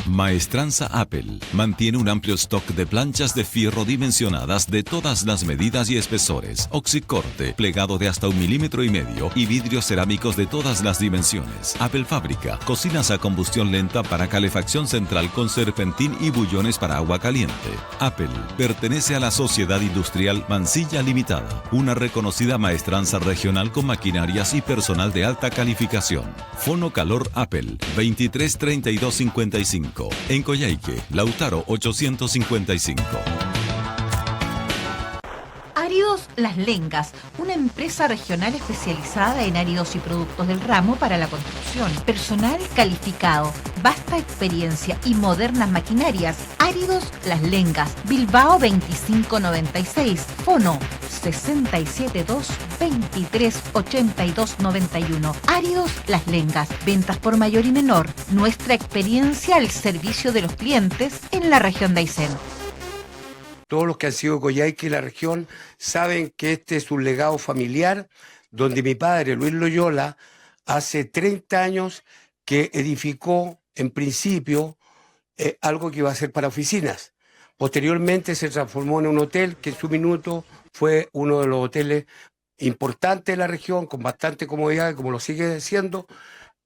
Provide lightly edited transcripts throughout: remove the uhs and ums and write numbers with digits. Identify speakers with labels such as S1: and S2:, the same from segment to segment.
S1: Maestranza Apple mantiene un amplio stock de planchas de fierro dimensionadas de todas las medidas y espesores, oxicorte, plegado de hasta 1,5 milímetros y vidrios cerámicos de todas las dimensiones. Apple Fábrica, cocinas a combustión lenta para calefacción central con serpentín y bullones para agua caliente. Apple pertenece a la Sociedad Industrial Mansilla Limitada, una reconocida maestranza regional con maquinarias y personal de alta calificación. Fono Calor Apple 23 32 55. En Coyhaique, Lautaro 855.
S2: Áridos Las Lengas, una empresa regional especializada en áridos y productos del ramo para la construcción. Personal calificado, vasta experiencia y modernas maquinarias. Áridos Las Lengas, Bilbao 2596, Fono 672 23 82 91. Áridos Las Lengas, ventas por mayor y menor. Nuestra experiencia al servicio de los clientes en la región de Aysén.
S3: Todos los que han sido Coyhaique y la región saben que este es un legado familiar donde mi padre, Luis Loyola, hace 30 años que edificó en principio algo que iba a ser para oficinas. Posteriormente se transformó en un hotel que en su minuto fue uno de los hoteles importantes de la región, con bastante comodidad, como lo sigue siendo,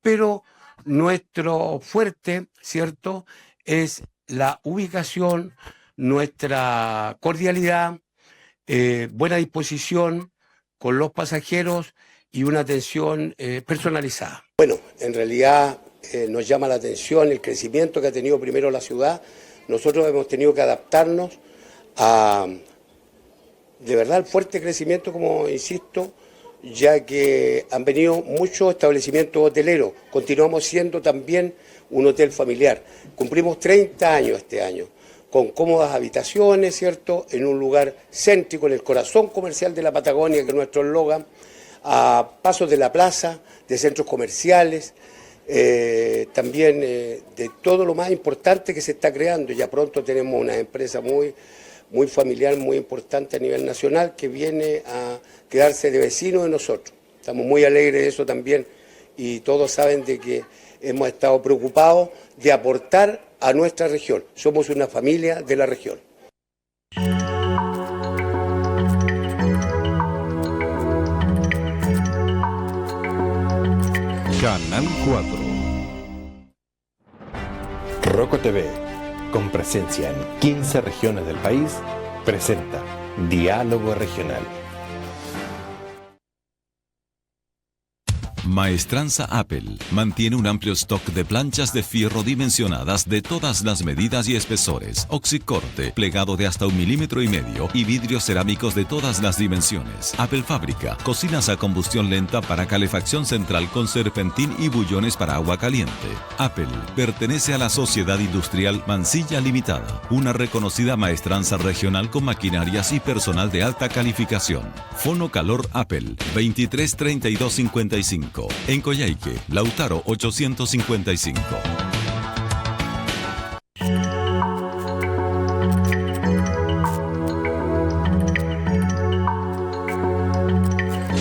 S3: pero nuestro fuerte, ¿cierto?, es la ubicación, nuestra cordialidad, buena disposición con los pasajeros y una atención personalizada. Bueno, en realidad nos llama la atención el crecimiento que ha tenido primero la ciudad. Nosotros hemos tenido que adaptarnos a, de verdad, el fuerte crecimiento, como insisto, ya que han venido muchos establecimientos hoteleros. Continuamos siendo también un hotel familiar. Cumplimos 30 años este año, con cómodas habitaciones, ¿cierto?, en un lugar céntrico, en el corazón comercial de la Patagonia, que es nuestro eslogan, a pasos de la plaza, de centros comerciales, también de todo lo más importante que se está creando. Ya pronto tenemos una empresa muy familiar, muy importante a nivel nacional, que viene a quedarse de vecino de nosotros. Estamos muy alegres de eso también, y todos saben de que hemos estado preocupados de aportar a nuestra región. Somos una familia de la región.
S4: Canal 4. Roco TV, con presencia en 15 regiones del país, presenta Diálogo Regional.
S1: Maestranza Apple mantiene un amplio stock de planchas de fierro dimensionadas de todas las medidas y espesores, oxicorte, plegado de hasta 1,5 milímetros y vidrios cerámicos de todas las dimensiones. Apple Fábrica, cocinas a combustión lenta para calefacción central con serpentín y bullones para agua caliente. Apple pertenece a la Sociedad Industrial Mansilla Limitada, una reconocida maestranza regional con maquinarias y personal de alta calificación. Fono Calor Apple 23 32 55. En Coyhaique, Lautaro 855.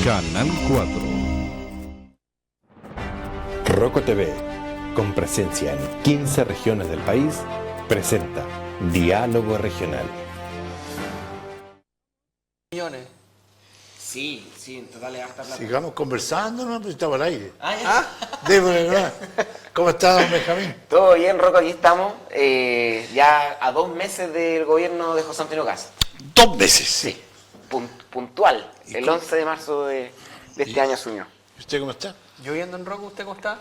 S4: Canal 4. Roco TV, con presencia en 15 regiones del país, presenta Diálogo Regional.
S5: Sí, en total es harta plata.
S6: Sigamos conversando, ¿no? Pues estaba al aire.
S5: Ya.
S6: ¿Cómo está, don Benjamín?
S5: Todo bien, Rocco, aquí estamos. Ya a 2 meses del gobierno de José Antonio Caz.
S6: 2 meses.
S5: Sí, puntual. El 11 de marzo de este año asumió.
S6: ¿Y usted cómo está?
S7: Lloviendo en Rocco, ¿usted cómo está?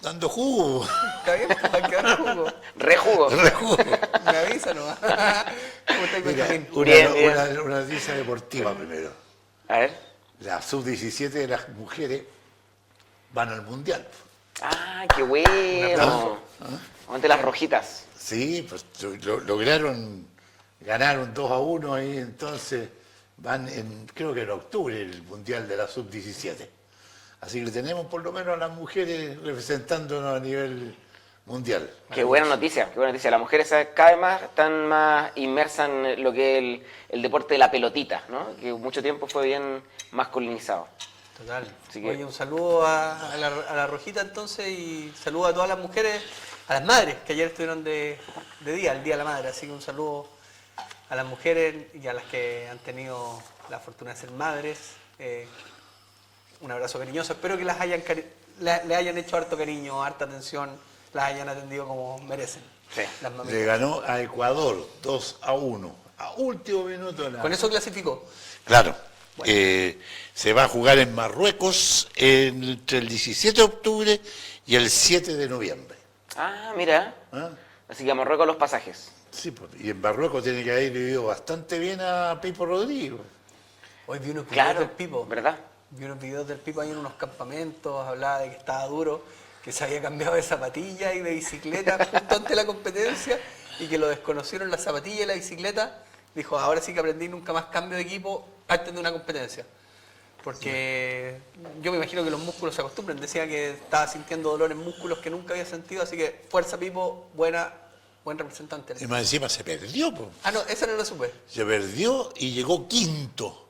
S6: Dando jugo.
S7: ¿Está bien? ¿Va a quedar jugo?
S5: Rejugo.
S7: Me avisa nomás. ¿Cómo está, Benjamín?
S5: Bien.
S6: Una noticia deportiva primero.
S5: A ver.
S6: La sub-17 de las mujeres van al Mundial.
S5: Ah, qué bueno. Aguante las rojitas.
S6: Sí, pues ganaron 2-1 ahí, entonces van creo que en octubre el Mundial de la sub-17. Así que tenemos por lo menos a las mujeres representándonos a nivel mundial.
S5: Qué buena noticia, qué buena noticia. Las mujeres cada vez más están más inmersas en lo que es el deporte de la pelotita, ¿no? Que mucho tiempo fue bien masculinizado.
S7: Total.
S5: Así que...
S7: Oye, un saludo a la Rojita entonces y saludo a todas las mujeres a las madres, que ayer estuvieron de día, el Día de la Madre. Así que un saludo a las mujeres y a las que han tenido la fortuna de ser madres. Un abrazo cariñoso. Espero que las le hayan hecho harto cariño, harta atención, las hayan atendido como merecen.
S5: Sí.
S7: Las mamitas.
S6: Le ganó a Ecuador 2-1. A último minuto.
S7: Con eso clasificó.
S6: Claro. Se va a jugar en Marruecos entre el 17 de octubre y el 7 de noviembre.
S5: Ah, mira.
S6: ¿Ah?
S5: Así que a Marruecos los pasajes.
S6: Sí, pues, y en Marruecos tiene que haber vivido bastante bien a Pipo Rodrigo.
S7: Hoy vi unos videos
S5: Claro,
S7: del Pipo.
S5: ¿verdad?
S7: Vi unos videos del Pipo ahí en unos campamentos, hablaba de que estaba duro, que se había cambiado de zapatilla y de bicicleta justo antes de la competencia y que lo desconocieron la zapatilla y la bicicleta. Dijo, ahora sí que aprendí, nunca más cambio de equipo antes de una competencia. Porque yo me imagino que los músculos se acostumbran. Decía que estaba sintiendo dolor en músculos que nunca había sentido, así que fuerza Pipo, buen representante.
S6: Y más encima se perdió, pues.
S7: Ah, no, esa no la supe.
S6: Se perdió y llegó quinto.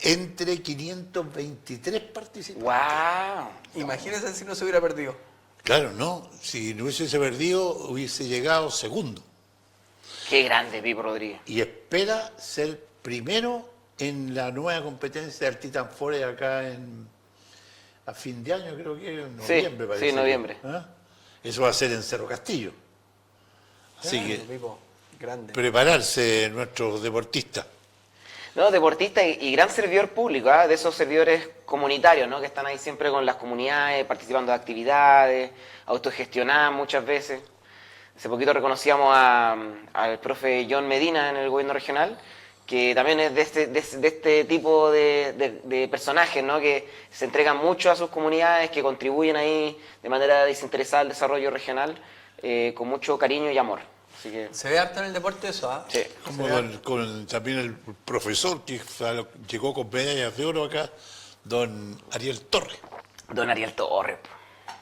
S6: Entre 523 participantes.
S5: ¡Wow!
S7: Imagínense si no se hubiera perdido.
S6: Claro, no. Si no hubiese perdido, hubiese llegado segundo.
S5: Qué grande, Pipo Rodríguez.
S6: Y espera ser primero en la nueva competencia del Titan Forest acá a fin de año, creo que en noviembre, parece.
S5: Sí, noviembre.
S6: ¿Ah? Eso va a ser en Cerro Castillo. Así que
S7: Pipo, grande.
S6: prepararse nuestros deportistas.
S5: No, deportista y gran servidor público, ¿ah? De esos servidores comunitarios, ¿no? Que están ahí siempre con las comunidades, participando de actividades, autogestionadas muchas veces. Hace poquito reconocíamos al profe John Medina en el gobierno regional, que también es de este tipo de personajes, ¿no? Que se entregan mucho a sus comunidades, que contribuyen ahí de manera desinteresada al desarrollo regional, con mucho cariño y amor. Así que,
S7: Se ve harto en el deporte eso, ¿ah?
S5: sí.
S6: Como también el profesor que llegó con medallas de oro acá, don Ariel Torres,
S5: Don Ariel Torres.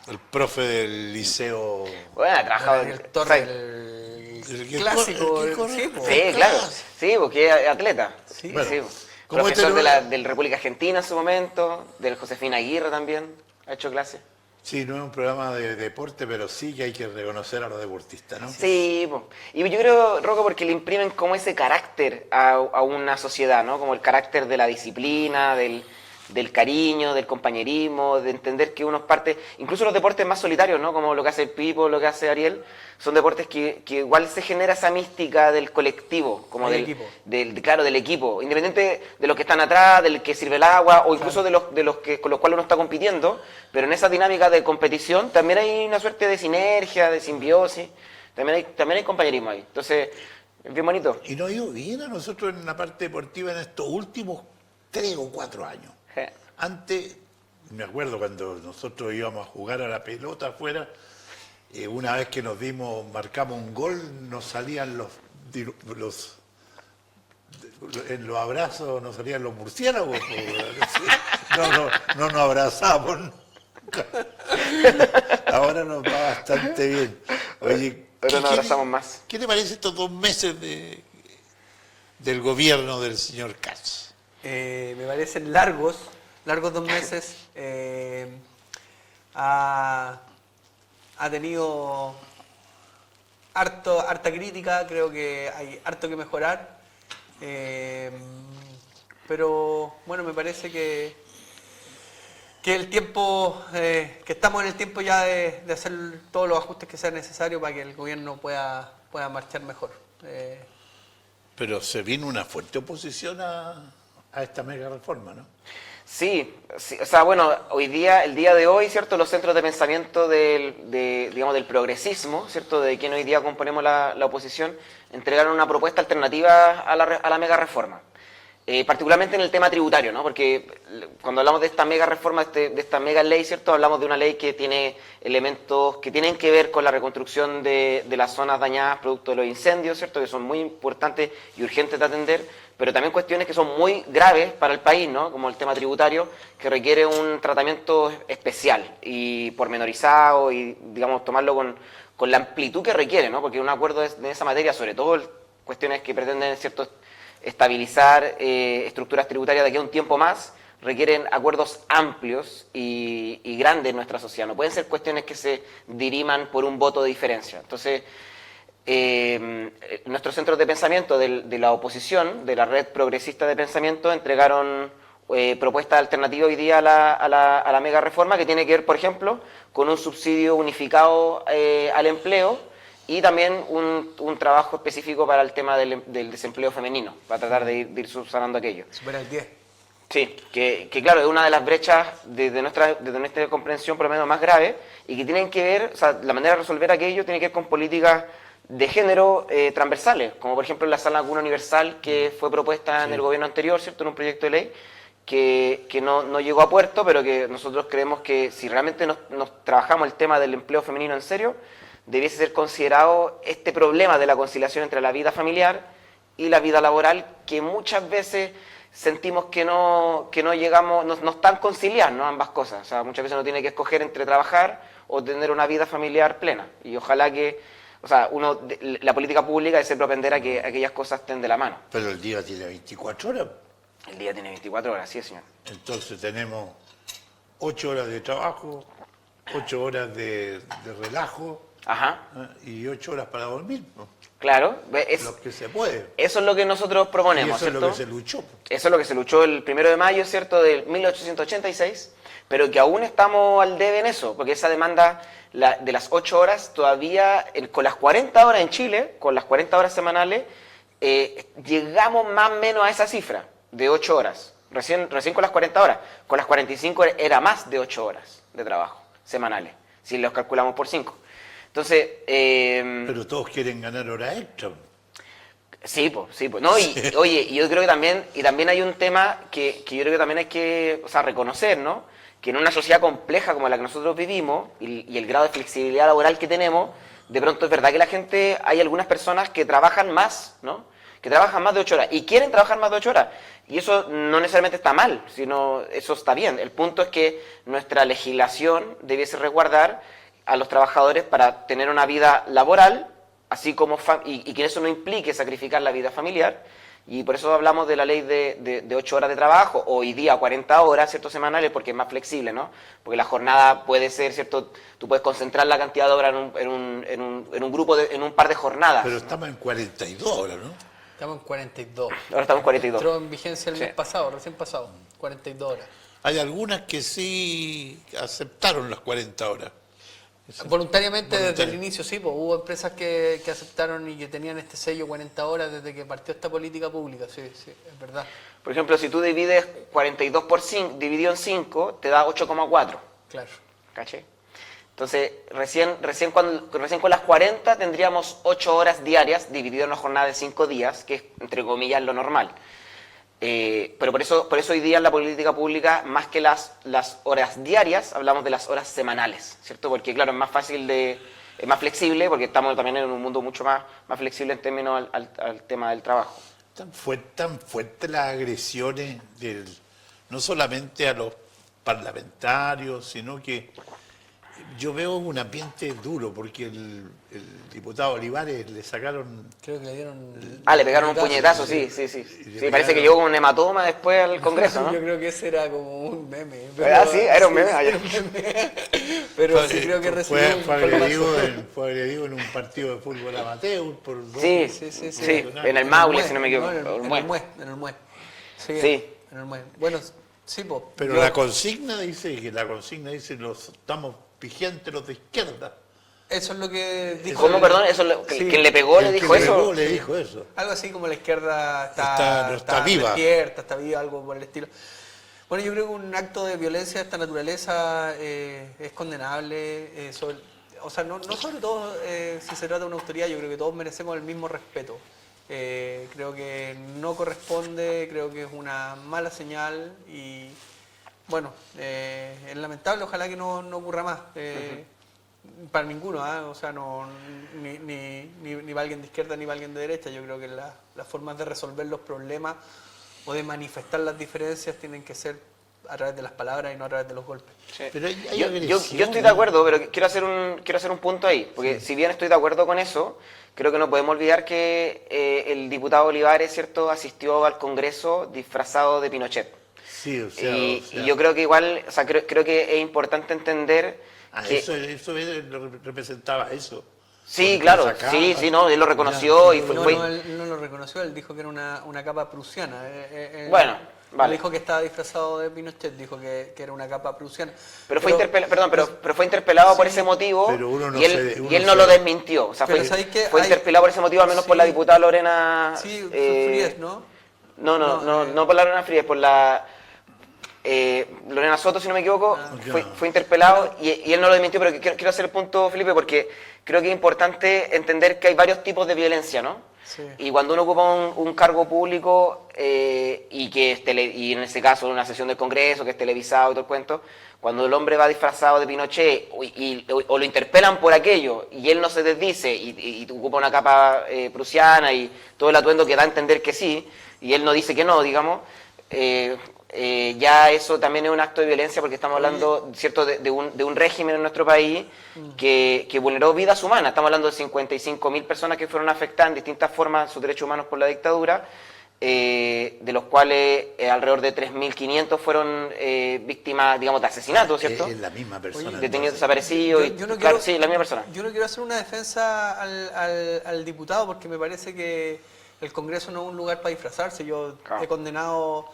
S6: el profe del liceo.
S5: Bueno, ha trabajado
S7: El Torre,
S5: ¿sabes?
S7: el
S6: que
S7: clásico.
S6: el que corre.
S7: Sí, po.
S5: Sí, claro. Sí, porque es atleta.
S7: Sí.
S6: Bueno,
S5: Sí.
S6: ¿cómo
S5: Profesor
S6: este no-
S5: del República Argentina en su momento, del Josefina Aguirre también, ha hecho clases.
S6: Sí, no es un programa de deporte, pero sí que hay que reconocer a los deportistas, ¿no?
S5: Sí, po. Y yo creo, Rocco, porque le imprimen como ese carácter a una sociedad, ¿no? Como el carácter de la disciplina, del cariño, del compañerismo, de entender que uno es parte, incluso los deportes más solitarios, ¿no? Como lo que hace el Pipo, lo que hace Ariel, son deportes que igual se genera esa mística del colectivo, como
S7: Del
S5: del
S7: equipo.
S5: Claro, del equipo, independiente de los que están atrás, del que sirve el agua, o incluso de los que con los cuales uno está compitiendo, pero en esa dinámica de competición también hay una suerte de sinergia, de simbiosis, también hay compañerismo ahí. Entonces, es bien bonito.
S6: Y nos ha ido bien a nosotros en la parte deportiva en estos últimos 3 o 4 años. Antes, me acuerdo cuando nosotros íbamos a jugar a la pelota afuera, una vez que marcamos un gol, nos salían en los abrazos nos salían los murciélagos. No nos abrazábamos nunca. Ahora nos va bastante bien. Oye,
S5: Pero nos abrazamos más.
S6: ¿Qué te parece estos 2 meses del gobierno del señor Katz?
S7: Me parecen largos 2 meses. Ha tenido harta crítica, creo que hay harto que mejorar. Pero bueno, me parece que el tiempo, que estamos en el tiempo ya de hacer todos los ajustes que sean necesarios para que el gobierno pueda marchar mejor.
S6: Pero se vino una fuerte oposición a esta mega reforma, ¿no?
S5: Sí, o sea, bueno, el día de hoy, ¿cierto? Los centros de pensamiento del progresismo, ¿cierto? De quien hoy día componemos la oposición, entregaron una propuesta alternativa a la mega reforma. Particularmente en el tema tributario, ¿no? Porque cuando hablamos de esta mega reforma, de esta mega ley, ¿cierto? Hablamos de una ley que tiene elementos que tienen que ver con la reconstrucción de las zonas dañadas producto de los incendios, ¿cierto? Que son muy importantes y urgentes de atender, pero también cuestiones que son muy graves para el país, ¿no? Como el tema tributario, que requiere un tratamiento especial y pormenorizado y, digamos, tomarlo con la amplitud que requiere, ¿no? Porque un acuerdo de esa materia, sobre todo cuestiones que pretenden, ¿cierto?, estabilizar estructuras tributarias de aquí a un tiempo más, requieren acuerdos amplios y grandes en nuestra sociedad. No pueden ser cuestiones que se diriman por un voto de diferencia. Entonces, nuestros centros de pensamiento de la oposición, de la red progresista de pensamiento, entregaron propuestas alternativas hoy día a la mega reforma, que tiene que ver, por ejemplo, con un subsidio unificado al empleo y también un trabajo específico para el tema del desempleo femenino, para tratar de ir subsanando aquello.
S7: Supera el 10.
S5: Sí, que claro, es una de las brechas desde nuestra comprensión por lo menos más grave, y que tienen que ver, o sea, la manera de resolver aquello tiene que ver con políticas de género transversales, como por ejemplo la sala vacuna universal que fue propuesta en el gobierno anterior, ¿cierto?, en un proyecto de ley que no llegó a puerto, pero que nosotros creemos que si realmente nos trabajamos el tema del empleo femenino en serio, debiese ser considerado este problema de la conciliación entre la vida familiar y la vida laboral, que muchas veces sentimos que no llegamos, no están conciliadas, ¿no?, ambas cosas. O sea, muchas veces uno tiene que escoger entre trabajar o tener una vida familiar plena. Y ojalá que, o sea, la política pública debe propender a que aquellas cosas estén de la mano.
S6: Pero el día tiene 24 horas.
S5: El día tiene 24 horas, sí, señor.
S6: Entonces tenemos 8 horas de trabajo, 8 horas de relajo.
S5: Ajá.
S6: Y 8 horas para dormir. ¿No?
S5: Claro.
S6: Lo que se puede.
S5: Eso es lo que nosotros proponemos,
S6: y eso
S5: ¿cierto?
S6: es lo que se luchó.
S5: Eso es lo que se luchó el 1 de mayo, ¿cierto?, del 1886, pero que aún estamos al debe en eso, porque esa demanda de las 8 horas todavía, con las 40 horas en Chile, con las 40 horas semanales, llegamos más o menos a esa cifra de 8 horas. Recién con las 40 horas. Con las 45 era más de 8 horas de trabajo semanales, si los calculamos por 5. Entonces...
S6: pero todos quieren ganar horas extra.
S5: Sí, pues. No, oye, yo creo que también hay un tema que yo creo que también hay que, o sea, reconocer, ¿no?, que en una sociedad compleja como la que nosotros vivimos y el grado de flexibilidad laboral que tenemos, de pronto es verdad que hay algunas personas que trabajan más, ¿no?, que trabajan más de 8 horas y quieren trabajar más de 8 horas. Y eso no necesariamente está mal, sino eso está bien. El punto es que nuestra legislación debiese resguardar a los trabajadores para tener una vida laboral, así como y que eso no implique sacrificar la vida familiar. Y por eso hablamos de la ley de 8 horas de trabajo, hoy día 40 horas, ¿cierto?, semanales, porque es más flexible, ¿no? Porque la jornada puede ser, ¿cierto?, tú puedes concentrar la cantidad de horas en un grupo, en un par de jornadas.
S6: Pero estamos en 42 horas, ¿no?
S7: Estamos en 42.
S5: Ahora estamos en 42.
S7: Entró en vigencia el
S5: Sí.
S7: mes pasado, recién pasado. 42 horas.
S6: Hay algunas que sí aceptaron las 40 horas.
S7: Voluntariamente desde el
S6: Voluntario.
S7: inicio, sí, pues hubo empresas que aceptaron y que tenían este sello 40 horas desde que partió esta política pública, sí, es verdad.
S5: Por ejemplo, si tú divides 42 por 5, dividido en 5, te da 8,4.
S7: Claro.
S5: ¿Caché? Entonces, recién con las 40 tendríamos 8 horas diarias dividido en una jornada de 5 días, que es, entre comillas, lo normal. Pero por eso hoy día en la política pública, más que las horas diarias, hablamos de las horas semanales, ¿cierto? Porque, claro, es más flexible, porque estamos también en un mundo mucho más flexible en términos al tema del trabajo.
S6: Tan fuertes las agresiones no solamente a los parlamentarios, sino que yo veo un ambiente duro, porque el diputado Olivares le sacaron...
S7: Creo que le dieron...
S5: Le pegaron un puñetazo, sí. Sí, parece que llegó con un hematoma después al Congreso, ¿no?
S7: Yo creo que ese era como un meme.
S5: Sí, era un meme.
S7: Era un meme. Pero sí creo que recibió un
S6: fue agredido en un partido de fútbol amateur por dos.
S5: Sí, en el Maule, si no me equivoco.
S7: En el MUE.
S5: Sí.
S7: En el MUE. Bueno, sí, pues.
S6: Pero la consigna dice los estamos vigentes los de izquierda.
S7: Eso es lo que dijo.
S5: ¿Cómo, perdón? ¿Quien le pegó le dijo eso?
S6: Le dijo eso.
S7: Algo así como la izquierda
S6: está viva.
S7: Despierta, está viva, algo por el estilo. Bueno, yo creo que un acto de violencia de esta naturaleza es condenable. O sea, no sobre todo si se trata de una autoridad, yo creo que todos merecemos el mismo respeto. Creo que no corresponde, creo que es una mala señal y bueno, es lamentable, ojalá que no ocurra más. Para ninguno, o sea, ni para alguien de izquierda ni para alguien de derecha. Yo creo que las formas de resolver los problemas o de manifestar las diferencias tienen que ser a través de las palabras y no a través de los golpes.
S5: Sí.
S6: Pero
S5: yo estoy de acuerdo, pero quiero hacer un punto ahí, porque si bien estoy de acuerdo con eso, creo que no podemos olvidar que el diputado Olivares, ¿cierto?, asistió al Congreso disfrazado de Pinochet.
S6: Sí, o sea,
S5: y yo creo que igual, o sea, creo que es importante entender que...
S6: Eso representaba eso.
S5: Sí,
S6: Porque
S5: claro,
S6: sacaba,
S5: sí, no, él lo reconoció y
S7: No,
S5: fue...
S7: él no lo reconoció, él dijo que era una capa prusiana.
S5: Bueno, vale.
S7: No dijo que estaba disfrazado de Pinochet, dijo que era una capa prusiana.
S5: Pero fue interpelado por ese motivo
S6: pero uno no
S5: y él no
S6: se-
S5: lo desmintió. O sea,
S7: Pero
S5: fue
S7: ¿sabéis qué?
S5: fue interpelado por ese motivo, al menos por la diputada Lorena...
S7: Sí, Frías, ¿no?
S5: No por la Lorena Frías, por la... Lorena Soto, si no me equivoco, fue interpelado y él no lo desmintió, pero quiero hacer el punto, Felipe, porque creo que es importante entender que hay varios tipos de violencia, ¿no?
S7: Sí.
S5: Y cuando uno ocupa un cargo público y en este caso una sesión del Congreso que es televisado y todo el cuento, cuando el hombre va disfrazado de Pinochet o lo interpelan por aquello y él no se desdice y ocupa una capa prusiana y todo el atuendo que da a entender que sí, y él no dice que no, digamos, ya eso también es un acto de violencia porque estamos hablando, ¿cierto?, de un régimen en nuestro país que vulneró vidas humanas. Estamos hablando de 55.000 personas que fueron afectadas en distintas formas sus derechos humanos por la dictadura, de los cuales alrededor de 3.500 furon víctimas, digamos, de asesinato, ¿cierto?
S6: Es la misma persona.
S5: Detenidos, desaparecidos, sí, la misma persona.
S7: Yo no quiero hacer una defensa al diputado porque me parece que el Congreso no es un lugar para disfrazarse. Yo he condenado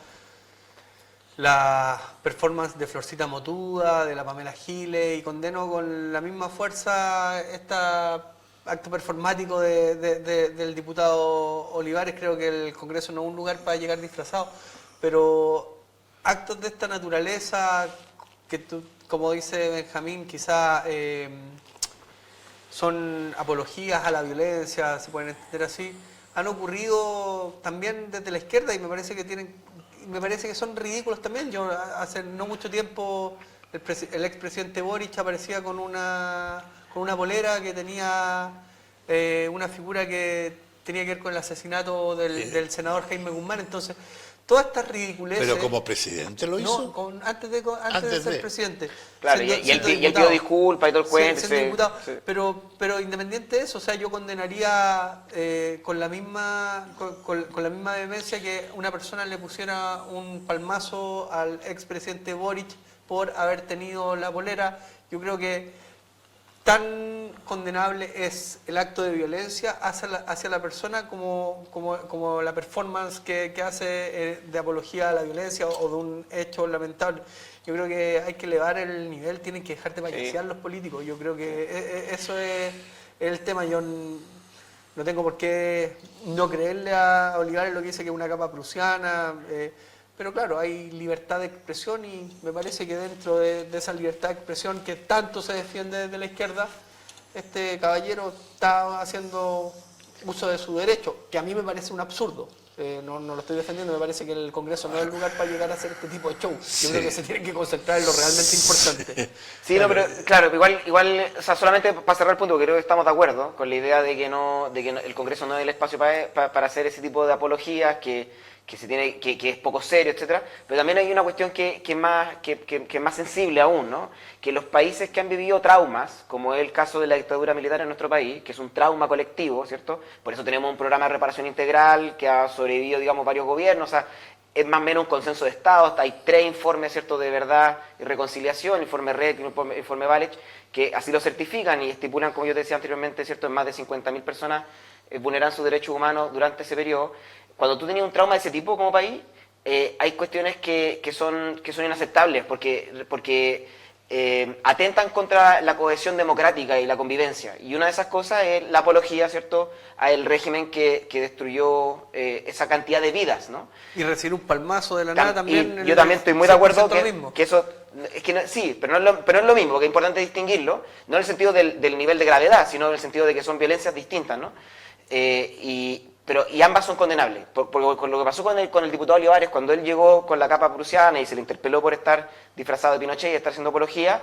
S7: la performance de Florcita Motuda, de la Pamela Giles, y condeno con la misma fuerza este acto performático del diputado Olivares. Creo que el Congreso no es un lugar para llegar disfrazado, pero actos de esta naturaleza, que como dice Benjamín, quizá son apologías a la violencia, se pueden entender así, han ocurrido también desde la izquierda y me parece que son ridículos también. Yo hace no mucho tiempo el expresidente Boric aparecía con una polera que tenía una figura que tenía que ver con el asesinato del senador Jaime Guzmán. Entonces, todas estas ridiculeces...
S6: ¿Pero como presidente lo hizo?
S7: No, antes de ser presidente.
S5: Claro, y él pidió disculpas y todo el cuento.
S7: Siendo diputado. Pero independiente de eso, o sea, yo condenaría con la misma vehemencia que una persona le pusiera un palmazo al expresidente Boric por haber tenido la polera. Yo creo que tan condenable es el acto de violencia hacia la persona como la performance que hace de apología a la violencia o de un hecho lamentable. Yo creo que hay que elevar el nivel, tienen que dejar de payasear los políticos. Yo creo que eso es el tema. Yo no tengo por qué no creerle a Olivares lo que dice que es una capa prusiana, pero claro, hay libertad de expresión y me parece que dentro de esa libertad de expresión que tanto se defiende desde la izquierda, este caballero está haciendo uso de su derecho, que a mí me parece un absurdo. No lo estoy defendiendo, me parece que el Congreso no es el lugar para llegar a hacer este tipo de show. Yo creo que se tienen que concentrar en lo realmente importante.
S5: Sí, no, pero claro, igual, o sea, solamente para cerrar el punto, creo que estamos de acuerdo con la idea de que el Congreso no es el espacio para hacer ese tipo de apologías, que es poco serio, etcétera. Pero también hay una cuestión que es más sensible aún, ¿no? Que los países que han vivido traumas, como es el caso de la dictadura militar en nuestro país, que es un trauma colectivo, ¿cierto? Por eso tenemos un programa de reparación integral que ha sobrevivido, digamos, varios gobiernos. O sea, es más o menos un consenso de Estado. Hay 3 informes, ¿cierto?, de verdad y reconciliación, informe REC, informe Valech, que así lo certifican y estipulan, como yo te decía anteriormente, ¿cierto?, en más de 50.000 personas vulneran sus derechos humanos durante ese periodo. Cuando tú tenías un trauma de ese tipo como país, hay cuestiones que son inaceptables porque atentan contra la cohesión democrática y la convivencia. Y una de esas cosas es la apología, ¿cierto?, al régimen que destruyó esa cantidad de vidas, ¿no?
S7: Y recibir un palmazo de la nada también.
S5: Yo también estoy muy de acuerdo
S7: que
S5: eso... Es que sí, pero no es lo mismo, que es importante distinguirlo, no en el sentido del nivel de gravedad, sino en el sentido de que son violencias distintas, ¿no? Y ambas son condenables. Con lo que pasó con el diputado Olivares, cuando él llegó con la capa prusiana y se le interpeló por estar disfrazado de Pinochet y estar haciendo apología,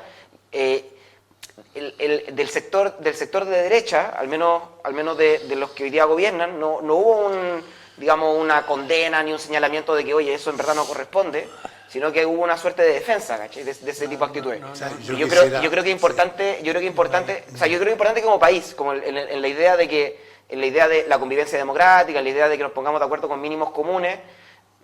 S5: del sector de derecha, al menos de los que hoy día gobiernan, no hubo una condena ni un señalamiento de que, oye, eso en verdad no corresponde, sino que hubo una suerte de defensa, ¿cachai?, de ese tipo de actitudes. Yo creo que es importante, o sea, yo creo que es importante como país, como en la idea de la convivencia democrática, en la idea de que nos pongamos de acuerdo con mínimos comunes,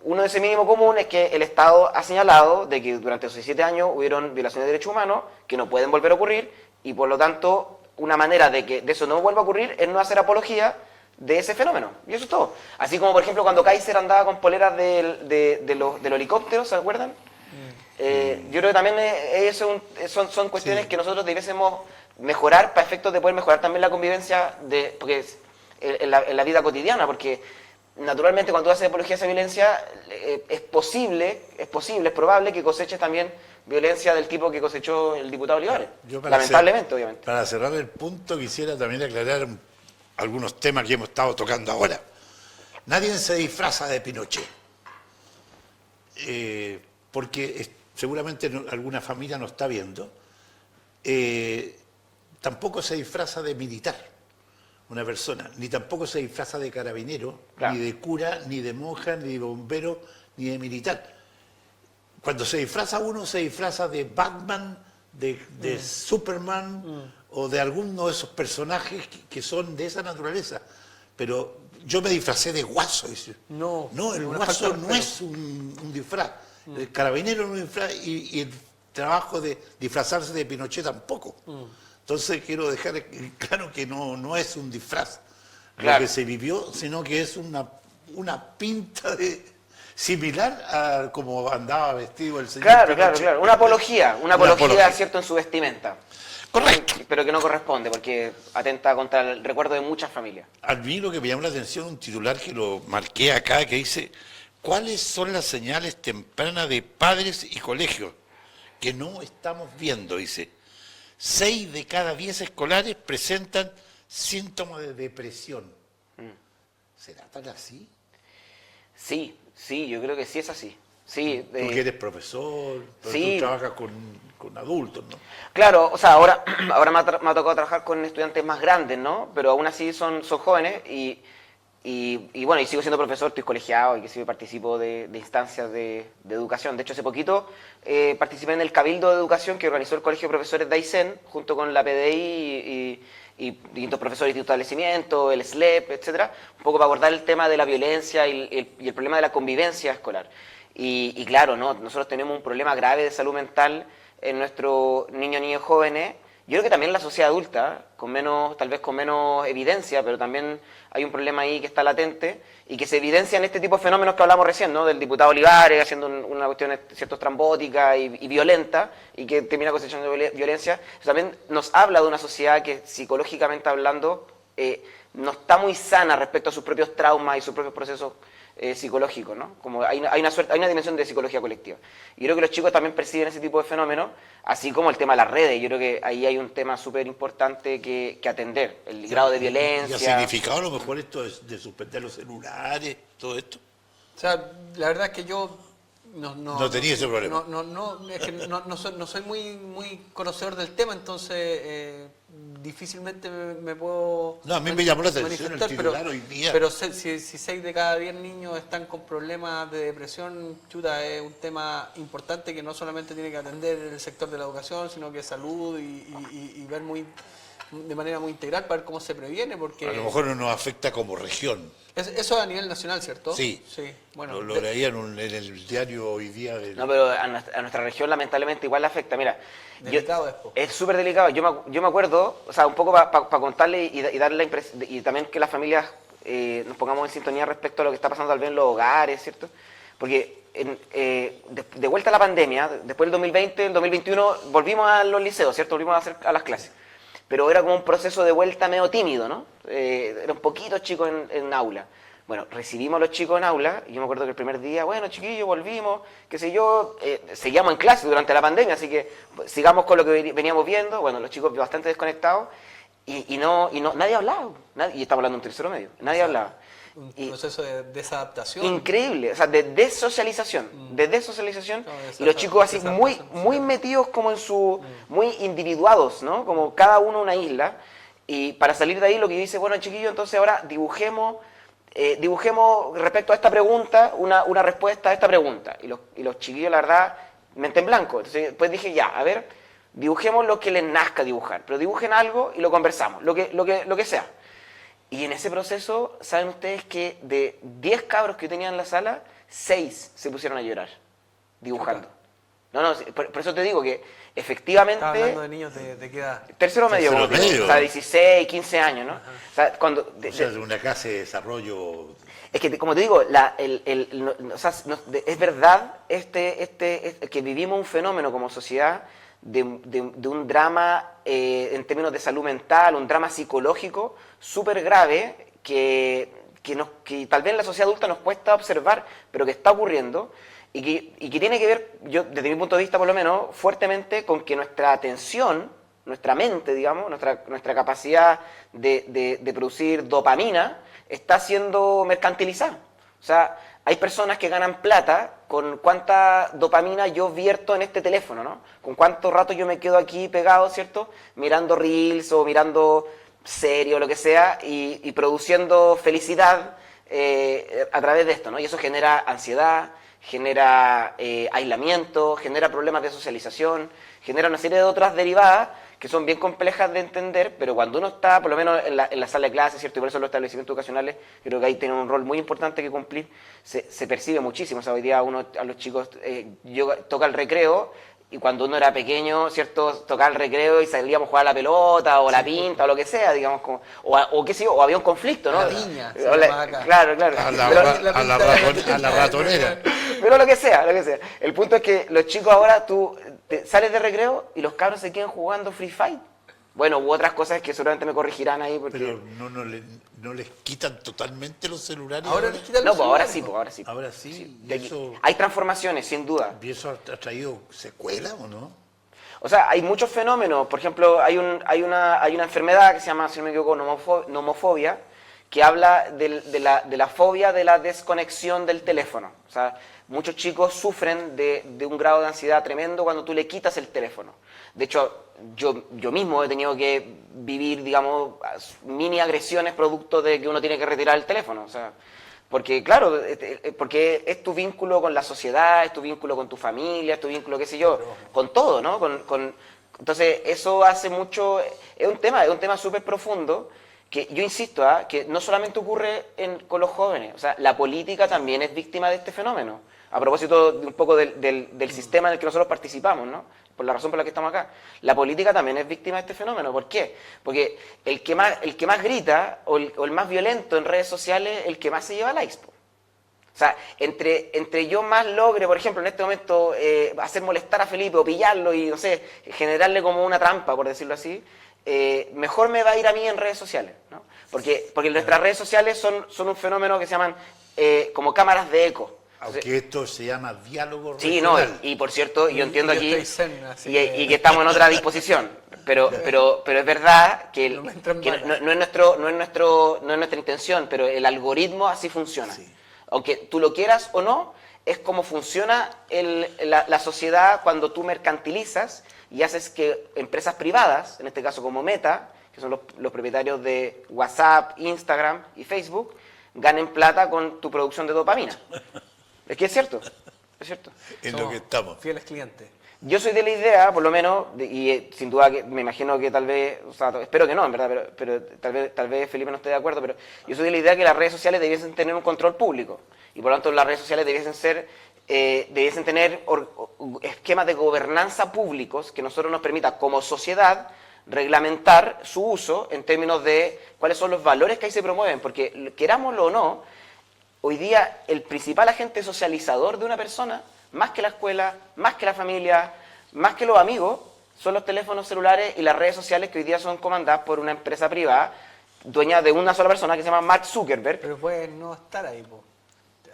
S5: uno de ese mínimo común es que el Estado ha señalado de que durante esos 17 años hubieron violaciones de derechos humanos que no pueden volver a ocurrir y por lo tanto una manera de que de eso no vuelva a ocurrir es no hacer apología de ese fenómeno. Y eso es todo. Así como por ejemplo cuando Kaiser andaba con poleras del helicóptero, ¿se acuerdan? Yo creo que también son cuestiones que nosotros debiésemos mejorar para efectos de poder mejorar también la convivencia porque en la vida cotidiana, porque naturalmente cuando tú haces apología de esa violencia es probable que coseches también violencia del tipo que cosechó el diputado Olivares. Lamentablemente, obviamente.
S6: Para cerrar el punto quisiera también aclarar algunos temas que hemos estado tocando ahora. Nadie se disfraza de Pinochet, porque seguramente alguna familia nos está viendo. Tampoco se disfraza de militar una persona, ni tampoco se disfraza de carabinero, claro, ni de cura, ni de monja, ni de bombero, ni de militar. Cuando se disfraza uno, se disfraza de Batman, de Superman, o de alguno de esos personajes que son de esa naturaleza. Pero yo me disfracé de Guaso. No, el Guaso no es un disfraz. El carabinero no es un disfraz y el trabajo de disfrazarse de Pinochet tampoco. Entonces quiero dejar claro que no es un disfraz lo que se vivió, sino que es una pinta similar a como andaba vestido el señor Pinochet.
S5: Claro. Una apología, ¿cierto?, en su vestimenta.
S6: Correcto.
S5: Pero que no corresponde, porque atenta contra el recuerdo de muchas familias.
S6: A mí lo que me llamó la atención, un titular que lo marqué acá, que dice: ¿cuáles son las señales tempranas de padres y colegios que no estamos viendo? Dice, 6 de cada 10 escolares presentan síntomas de depresión. ¿Será tan así?
S5: Sí, yo creo que sí es así. Sí,
S6: tú que eres profesor, pero sí, tú trabajas con adultos, ¿no?
S5: Claro, o sea, ahora me ha tocado trabajar con estudiantes más grandes, ¿no? Pero aún así son jóvenes y bueno, y sigo siendo profesor, estoy colegiado y que sí participo de instancias de educación. De hecho, hace poquito participé en el Cabildo de Educación que organizó el Colegio de Profesores de Aysén, junto con la PDI y distintos profesores de establecimiento, el SLEP, etcétera, un poco para abordar el tema de la violencia y el problema de la convivencia escolar. Y claro, ¿no? Nosotros tenemos un problema grave de salud mental en nuestros niños jóvenes. Yo creo que también en la sociedad adulta, tal vez con menos evidencia, pero también hay un problema ahí que está latente y que se evidencia en este tipo de fenómenos que hablamos recién, ¿no? Del diputado Olivares haciendo una cuestión cierto estrambótica y violenta y que termina cosechando violencia. Eso también nos habla de una sociedad que psicológicamente hablando no está muy sana respecto a sus propios traumas y sus propios procesos psicológicos, ¿no? Como hay una dimensión de psicología colectiva. Y creo que los chicos también perciben ese tipo de fenómenos, así como el tema de las redes. Yo creo que ahí hay un tema súper importante que atender, el grado de violencia.
S6: ¿Y ha significado a lo mejor esto de suspender los celulares, todo esto?
S7: O sea, la verdad es que yo no
S6: tenía ese problema.
S7: Es que no soy muy conocedor del tema, entonces difícilmente me puedo.
S6: No, a mí me llamó la atención el titular hoy día.
S7: Pero si 6 de cada 10 niños están con problemas de depresión, chuta, es un tema importante que no solamente tiene que atender el sector de la educación, sino que salud y ver de manera muy integral para ver cómo se previene, porque
S6: a lo mejor no nos afecta como región.
S7: Eso a nivel nacional, ¿cierto?
S6: Sí.
S7: Bueno,
S6: lo leían en el diario hoy día.
S5: No, pero a nuestra región lamentablemente igual le afecta. Mira,
S7: delicado
S5: es súper delicado. Yo me acuerdo, o sea, un poco para contarle y darle la impresión, y también que las familias nos pongamos en sintonía respecto a lo que está pasando tal vez en los hogares, ¿cierto? Porque de vuelta a la pandemia, después del 2020, el 2021, volvimos a los liceos, ¿cierto? Volvimos a las clases. Pero era como un proceso de vuelta medio tímido, ¿no? Eran poquitos chicos en aula. Bueno, recibimos a los chicos en aula, y yo me acuerdo que el primer día, bueno, chiquillos, volvimos, qué sé yo, seguíamos en clase durante la pandemia, así que sigamos con lo que veníamos viendo. Bueno, los chicos bastante desconectados, y nadie hablaba, y estamos hablando de un tercero medio, nadie hablaba.
S7: Un proceso de desadaptación.
S5: Increíble, o sea, de desocialización, y los chicos así muy metidos como en muy individuados, ¿no? Como cada uno una isla, y para salir de ahí lo que dice, bueno, chiquillos, entonces ahora dibujemos respecto a esta pregunta, una respuesta a esta pregunta, y los chiquillos, la verdad, mente en blanco. Entonces después dije, ya, a ver, dibujemos lo que les nazca dibujar, pero dibujen algo y lo conversamos, lo que sea. Y en ese proceso, ¿saben ustedes que de 10 cabros que yo tenía en la sala, 6 se pusieron a llorar, dibujando. No, por eso te digo que efectivamente...
S7: Estaba hablando de niños de qué edad.
S5: Tercero medio,
S6: Tercero
S5: como te digo,
S6: medio.
S5: o sea, 16, 15 años, ¿no?
S7: Ajá.
S5: O sea, cuando...
S6: O sea, de una clase de desarrollo.
S5: Es que, como te digo, o sea, es verdad que vivimos un fenómeno como sociedad de un drama en términos de salud mental, un drama psicológico súper grave que tal vez en la sociedad adulta nos cuesta observar, pero que está ocurriendo y que tiene que ver, yo desde mi punto de vista por lo menos, fuertemente con que nuestra atención, nuestra mente, digamos, nuestra capacidad de producir dopamina está siendo mercantilizada. O sea, hay personas que ganan plata con cuánta dopamina yo vierto en este teléfono, ¿no? Con cuánto rato yo me quedo aquí pegado, ¿cierto? Mirando reels o mirando serie o lo que sea y produciendo felicidad a través de esto, ¿no? Y eso genera ansiedad, genera aislamiento, genera problemas de socialización, genera una serie de otras derivadas que son bien complejas de entender, pero cuando uno está, por lo menos en la sala de clases, ¿cierto? Y por eso los establecimientos educacionales, creo que ahí tienen un rol muy importante que cumplir, se percibe muchísimo. O sea, hoy día uno a los chicos toca el recreo, y cuando uno era pequeño, ¿cierto? Tocaba el recreo y salíamos a jugar a la pelota, o la pinta, o lo que sea, digamos, o qué sé yo, o había un conflicto, ¿no?
S7: La piña, se
S5: O
S7: llamaba acá.
S5: Claro.
S6: A la ratonera.
S5: Pero lo que sea. El punto es que los chicos ahora, tú sales de recreo y los cabros se quedan jugando Free Fight. Bueno, u otras cosas que seguramente me corregirán ahí. Porque...
S6: Pero no les quitan totalmente los celulares.
S7: Ahora les quitan
S5: No,
S7: los
S5: pues ahora
S7: celulares,
S5: sí,
S7: po.
S6: Ahora sí.
S5: De
S6: Y
S5: aquí-
S6: eso,
S5: Hay transformaciones, sin duda.
S6: ¿y eso ha traído secuelas o no?
S5: O sea, hay muchos fenómenos. Por ejemplo, hay una enfermedad que se llama, si no me equivoco, nomofobia, que habla de la fobia de la desconexión del teléfono. O sea, muchos chicos sufren de un grado de ansiedad tremendo cuando tú le quitas el teléfono. De hecho, yo mismo he tenido que vivir, digamos, mini agresiones producto de que uno tiene que retirar el teléfono. O sea, porque, claro, porque es tu vínculo con la sociedad, es tu vínculo con tu familia, es tu vínculo, qué sé yo, con todo, ¿no? Entonces, eso hace mucho... Es un tema súper profundo que yo insisto, que no solamente ocurre con los jóvenes. O sea, la política también es víctima de este fenómeno. A propósito de un poco del sistema en el que nosotros participamos, ¿no? Por la razón por la que estamos acá. La política también es víctima de este fenómeno. ¿Por qué? Porque el que más grita o el más violento en redes sociales, el que más se lleva likes. O sea, entre yo más logre, por ejemplo, en este momento, hacer molestar a Felipe o pillarlo y, no sé, generarle como una trampa, por decirlo así, mejor me va a ir a mí en redes sociales, ¿no? Porque nuestras redes sociales son un fenómeno que se llaman como cámaras de eco.
S6: Aunque esto se llama diálogo
S5: Sí, no,
S6: regional.
S5: y por cierto, yo entiendo
S7: yo
S5: aquí
S7: estoy zen, así
S5: y que estamos en otra disposición, pero es verdad que,
S7: No me entran
S5: que
S7: balas.
S5: no es nuestra intención, pero el algoritmo así funciona.
S6: Sí.
S5: Aunque tú lo quieras o no, es como funciona la sociedad cuando tú mercantilizas y haces que empresas privadas, en este caso como Meta, que son los propietarios de WhatsApp, Instagram y Facebook, ganen plata con tu producción de dopamina. Es que es cierto, es cierto.
S6: En
S7: Somos
S6: lo que estamos.
S7: fieles clientes.
S5: Yo soy de la idea, por lo menos, y sin duda que me imagino que tal vez, o sea, espero que no, en verdad, pero tal vez Felipe no esté de acuerdo, pero yo soy de la idea que las redes sociales debiesen tener un control público y por lo tanto las redes sociales debiesen tener esquemas de gobernanza públicos que nosotros nos permita como sociedad reglamentar su uso en términos de cuáles son los valores que ahí se promueven, porque querámoslo o no, hoy día el principal agente socializador de una persona, más que la escuela, más que la familia, más que los amigos, son los teléfonos celulares y las redes sociales que hoy día son comandadas por una empresa privada, dueña de una sola persona que se llama Mark Zuckerberg.
S7: Pero puedes no estar ahí, po.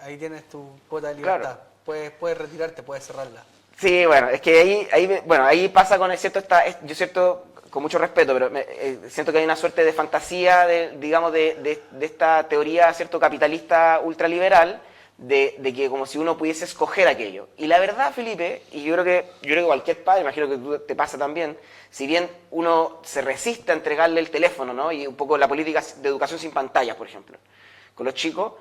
S7: Ahí tienes tu cuota de libertad.
S5: Claro.
S7: Puedes retirarte, puedes cerrarla.
S5: Sí, bueno, es que ahí pasa con el con mucho respeto, pero siento que hay una suerte de fantasía, de esta teoría, ¿cierto?, capitalista ultraliberal, de que como si uno pudiese escoger aquello. Y la verdad, Felipe, y yo creo que cualquier padre, imagino que tú te pasa también, si bien uno se resiste a entregarle el teléfono, ¿no?, y un poco la política de educación sin pantallas, por ejemplo, con los chicos,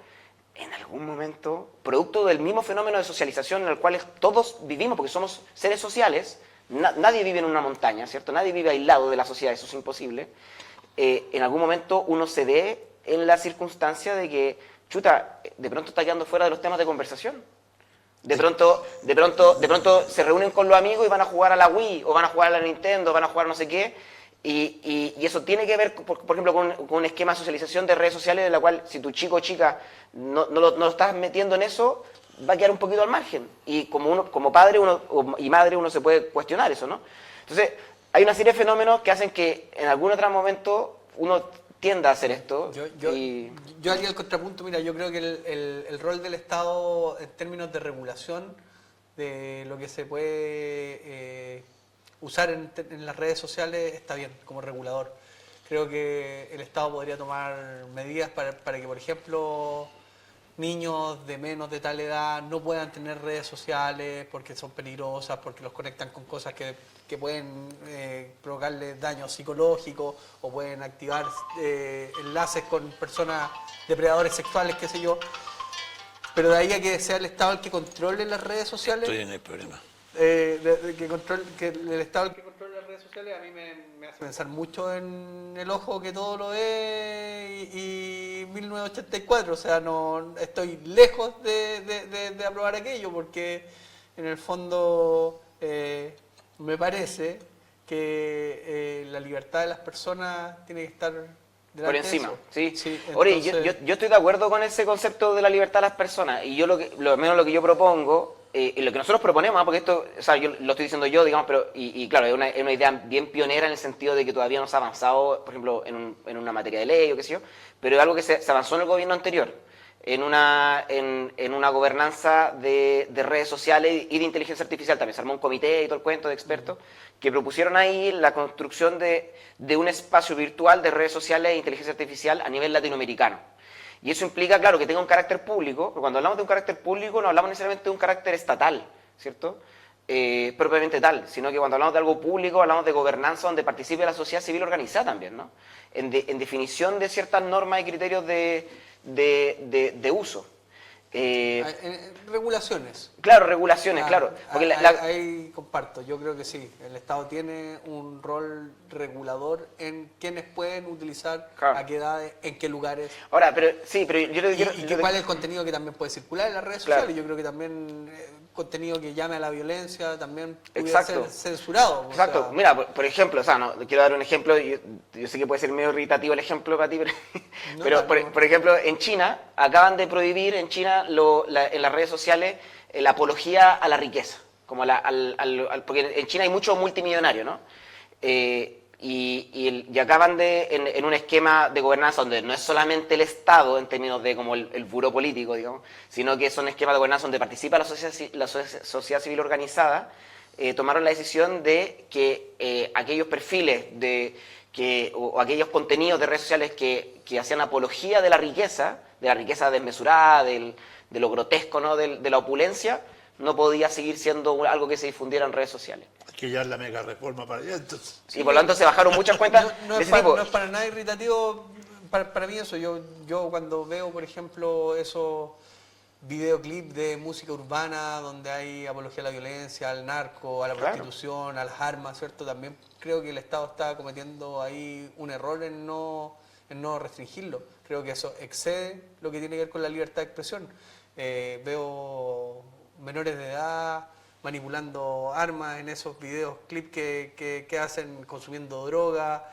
S5: en algún momento, producto del mismo fenómeno de socialización en el cual todos vivimos, porque somos seres sociales, nadie vive en una montaña, ¿cierto? Nadie vive aislado de la sociedad, eso es imposible. En algún momento uno se ve en la circunstancia de que chuta, de pronto está quedando fuera de los temas de conversación. De pronto se reúnen con los amigos y van a jugar a la Wii, o van a jugar a la Nintendo, van a jugar no sé qué, y eso tiene que ver, por ejemplo, con un esquema de socialización de redes sociales, en la cual si tu chico o chica no lo estás metiendo en eso, va a quedar un poquito al margen. Y como padre y madre uno se puede cuestionar eso, ¿no? Entonces, hay una serie de fenómenos que hacen que en algún otro momento uno tienda a hacer esto.
S7: Yo haría el contrapunto. Mira, yo creo que el rol del Estado en términos de regulación de lo que se puede usar en las redes sociales está bien, como regulador. Creo que el Estado podría tomar medidas para que, por ejemplo, niños de menos de tal edad no puedan tener redes sociales porque son peligrosas, porque los conectan con cosas que pueden provocarles daño psicológico o pueden activar enlaces con personas, depredadores sexuales, qué sé yo. Pero de ahí a que sea el Estado el que controle las redes sociales...
S6: Estoy en el problema.
S7: que el Estado el que controle las redes sociales a mí me hace pensar mucho en El Ojo que todo lo ve y 1984, o sea, no estoy lejos de aprobar aquello porque en el fondo me parece que la libertad de las personas tiene que estar
S5: por encima,
S7: sí.
S5: Oye,
S7: Entonces...
S5: yo estoy de acuerdo con ese concepto de la libertad de las personas, y yo lo menos lo que yo propongo, y lo que nosotros proponemos, porque esto, o sea, yo lo estoy diciendo yo, digamos, pero y claro, es una idea bien pionera en el sentido de que todavía no se ha avanzado, por ejemplo, en una materia de ley o qué sé yo, pero es algo que se avanzó en el gobierno anterior, en una gobernanza de redes sociales y de inteligencia artificial. También se armó un comité y todo el cuento de expertos que propusieron ahí la construcción de un espacio virtual de redes sociales e inteligencia artificial a nivel latinoamericano. Y eso implica, claro, que tenga un carácter público, pero cuando hablamos de un carácter público no hablamos necesariamente de un carácter estatal, ¿cierto? Propiamente tal, sino que cuando hablamos de algo público hablamos de gobernanza donde participe la sociedad civil organizada también, ¿no? En definición de ciertas normas y criterios de uso.
S7: regulaciones.
S5: Claro, regulaciones, claro.
S7: Porque ahí comparto, yo creo que sí, el Estado tiene un rol regulador en quienes pueden utilizar,
S5: claro,
S7: a qué edades, en qué lugares.
S5: Ahora, pero sí, pero
S7: cuál es el contenido que también puede circular en las redes
S5: claro
S7: sociales. Yo creo que también contenido que llame a la violencia también puede ser censurado.
S5: Exacto.
S7: O sea,
S5: mira, por ejemplo, o sea, no, quiero dar un ejemplo, yo sé que puede ser medio irritativo el ejemplo para ti, pero por ejemplo, en China, acaban de prohibir en China en las redes sociales la apología a la riqueza, como porque en China hay mucho multimillonario, ¿no? Y acaban en un esquema de gobernanza donde no es solamente el Estado en términos de como el buró político, digamos, sino que son esquemas de gobernanza donde participa la sociedad civil organizada. Tomaron la decisión de que aquellos perfiles o aquellos contenidos de redes sociales que hacían apología de la riqueza desmesurada, de lo grotesco, ¿no? de la opulencia, no podía seguir siendo algo que se difundiera en redes sociales.
S6: Hay que llevar la mega reforma para allá, entonces.
S5: Y por lo tanto se bajaron muchas cuentas
S7: no
S5: de
S7: es
S5: ese tipo.
S7: No es para nada irritativo para mí eso. Yo cuando veo, por ejemplo, esos videoclips de música urbana donde hay apología a la violencia, al narco, a la prostitución, a las armas, ¿cierto? También creo que el Estado está cometiendo ahí un error en no restringirlo. Creo que eso excede lo que tiene que ver con la libertad de expresión. Veo menores de edad manipulando armas en esos videos, clips que hacen consumiendo droga,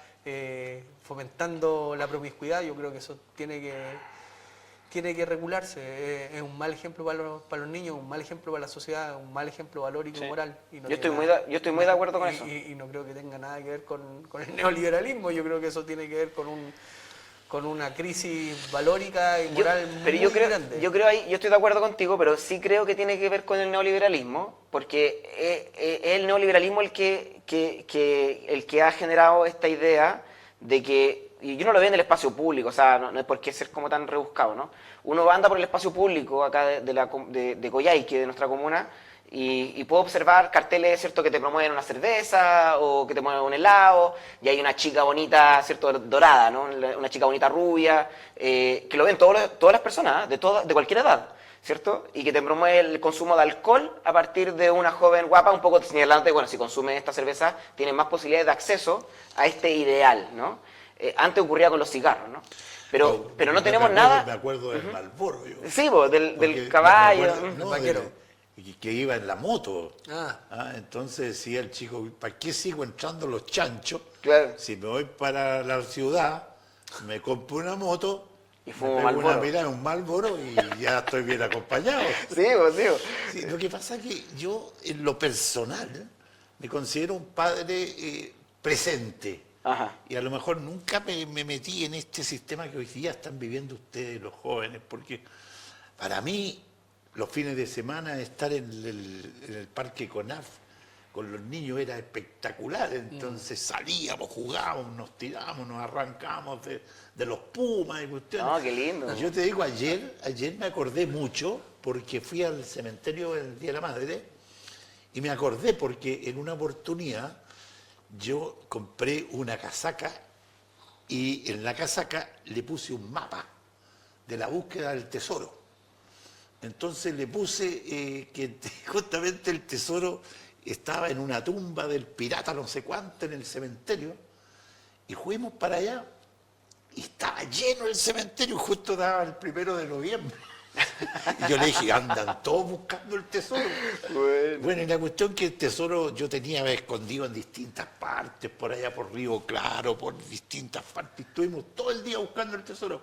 S7: fomentando la promiscuidad. Yo creo que eso tiene que regularse. Es un mal ejemplo para los niños, un mal ejemplo para la sociedad, un mal ejemplo valórico y moral. Y no
S5: yo estoy muy de acuerdo con eso.
S7: Y no creo que tenga nada que ver con el neoliberalismo. Yo creo que eso tiene que ver con una crisis valórica y moral muy grande.
S5: Yo estoy de acuerdo contigo, pero sí creo que tiene que ver con el neoliberalismo, porque es el neoliberalismo el que ha generado esta idea de que, y yo no lo veo en el espacio público, o sea, no es por qué ser como tan rebuscado, ¿no? Uno anda por el espacio público acá de Coyhaique, de nuestra comuna, y puedo observar carteles, ¿cierto?, que te promueven una cerveza o que te promueven un helado, y hay una chica bonita, ¿cierto?, dorada, ¿no?, una chica bonita rubia, que lo ven todas las personas, de cualquier edad, ¿cierto?, y que te promueve el consumo de alcohol a partir de una joven guapa, un poco señalante, bueno, si consume esta cerveza, tienes más posibilidades de acceso a este ideal, ¿no? Antes ocurría con los cigarros, ¿no? Pero no
S6: me
S5: tenemos
S6: acuerdo-
S5: nada...
S6: Me acuerdo del Marlboro. Yo.
S5: Sí, pues, del
S6: Porque
S5: caballo.
S6: me acuerdo,
S7: del vaquero.
S6: que iba en la moto.
S7: Ah.
S6: Entonces decía el chico, ¿para qué sigo entrando los chanchos?
S5: Claro.
S6: Si me voy para la ciudad, me compro una moto,
S5: Y
S6: me
S5: fumo
S6: pego una
S5: Marlboro.
S6: mirada, un Marlboro y ya estoy bien acompañado.
S5: Sí, pues, sí.
S6: Sí, lo que pasa es que yo, en lo personal, me considero un padre presente.
S5: Ajá.
S6: Y a lo mejor nunca me metí en este sistema que hoy día están viviendo ustedes, los jóvenes, porque para mí, los fines de semana, estar en el parque CONAF con los niños era espectacular. Entonces salíamos, jugábamos, nos tirábamos, nos arrancábamos de los pumas y cuestiones.
S5: No, qué lindo.
S6: Yo te digo, ayer me acordé mucho porque fui al cementerio el Día de la Madre y me acordé porque en una oportunidad yo compré una casaca y en la casaca le puse un mapa de la búsqueda del tesoro. Entonces le puse que justamente el tesoro estaba en una tumba del pirata no sé cuánto en el cementerio y fuimos para allá y estaba lleno el cementerio, justo daba el 1 de noviembre. Y yo le dije, andan todos buscando el tesoro. Bueno, y la cuestión que el tesoro yo tenía escondido en distintas partes, por allá por Río Claro, por distintas partes, estuvimos todo el día buscando el tesoro.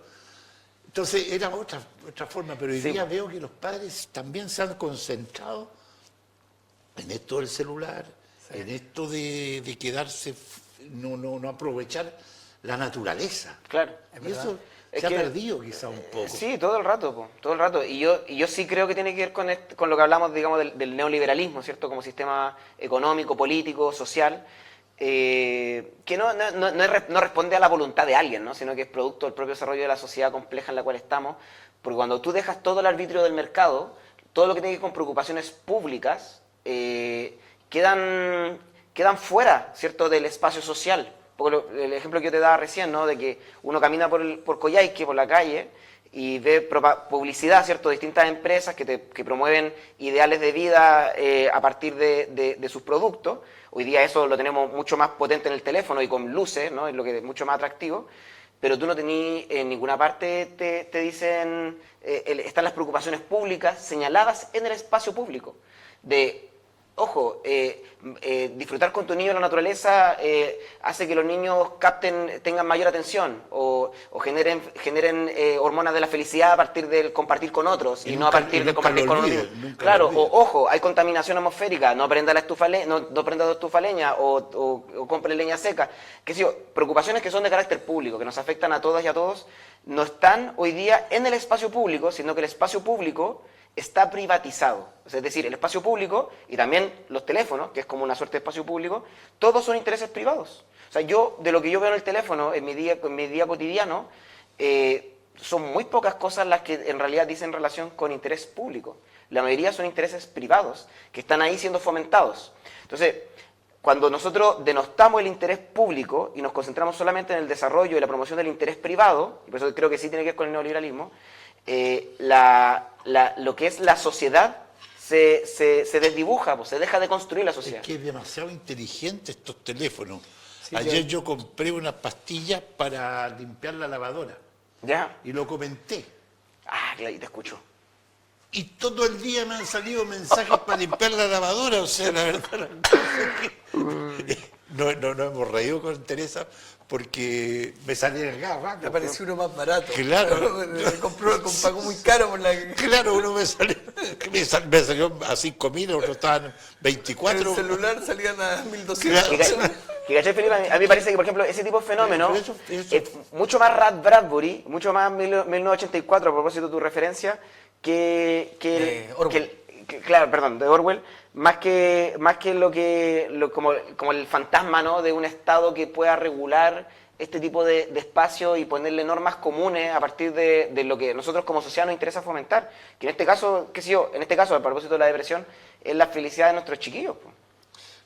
S6: Entonces era otra forma, pero hoy día veo que los padres también se han concentrado en esto del celular, en esto de quedarse, no aprovechar la naturaleza.
S5: Claro.
S6: Y eso
S5: Es
S6: se ha
S5: que-
S6: perdido quizá un poco.
S5: Sí, todo el rato, po, todo el rato. Y yo sí creo que tiene que ver con lo que hablamos, digamos, del neoliberalismo, ¿cierto? Como sistema económico, político, social, que no responde a la voluntad de alguien, ¿no? Sino que es producto del propio desarrollo de la sociedad compleja en la cual estamos. Porque cuando tú dejas todo el arbitrio del mercado, todo lo que tiene que ver con preocupaciones públicas, quedan fuera, ¿cierto?, del espacio social. Porque el ejemplo que yo te daba recién, ¿no?, de que uno camina por Coyhaique, por la calle, y ve publicidad, ¿cierto?, de distintas empresas que promueven ideales de vida a partir de sus productos. Hoy día eso lo tenemos mucho más potente en el teléfono y con luces, ¿no?, es lo que es mucho más atractivo. Pero tú no tenés, en ninguna parte te dicen, están las preocupaciones públicas señaladas en el espacio público. Ojo, disfrutar con tu niño la naturaleza hace que los niños tengan mayor atención o generen hormonas de la felicidad a partir del compartir con otros y no a partir de compartir con uno mismo. Claro, ojo, hay contaminación atmosférica, no prenda la estufa, no prenda tu estufa leña o compre leña seca. ¿Qué sé yo? Preocupaciones que son de carácter público, que nos afectan a todas y a todos, no están hoy día en el espacio público, sino que el espacio público está privatizado. Es decir, el espacio público y también los teléfonos, que es como una suerte de espacio público, todos son intereses privados. O sea, de lo que yo veo en el teléfono, en mi día cotidiano, son muy pocas cosas las que en realidad dicen relación con interés público. La mayoría son intereses privados, que están ahí siendo fomentados. Entonces, cuando nosotros denostamos el interés público y nos concentramos solamente en el desarrollo y la promoción del interés privado, y por eso creo que sí tiene que ver con el neoliberalismo, lo que es la sociedad se desdibuja, pues, se deja de construir la sociedad.
S6: Es que es demasiado inteligente estos teléfonos.
S7: Sí,
S6: Ayer yo compré unas pastillas para limpiar la lavadora
S5: ¿Ya?
S6: y lo comenté.
S5: Ah, claro, y te escucho.
S6: Y todo el día me han salido mensajes para limpiar la lavadora, o sea, la verdad. No hemos reído con Teresa porque me salía el gas.
S7: Me apareció uno más barato.
S6: Claro.
S7: Pagó muy caro por la...
S6: Claro, uno me salió a 5.000, otros estaban
S7: En
S6: 24.
S7: el celular salían a 1.200.
S6: Claro.
S5: Y ¿cachai, Felipe? A mí me parece que, por ejemplo, ese tipo de fenómeno
S6: Eso.
S5: es mucho más Ray Bradbury, mucho más 1984, a propósito de tu referencia,
S7: Orwell.
S5: claro, perdón, de Orwell, más que como el fantasma, ¿no?, de un Estado que pueda regular este tipo de espacio y ponerle normas comunes a partir de lo que nosotros como sociedad nos interesa fomentar. Que en este caso, qué sé yo, a propósito de la depresión, es la felicidad de nuestros chiquillos, pues.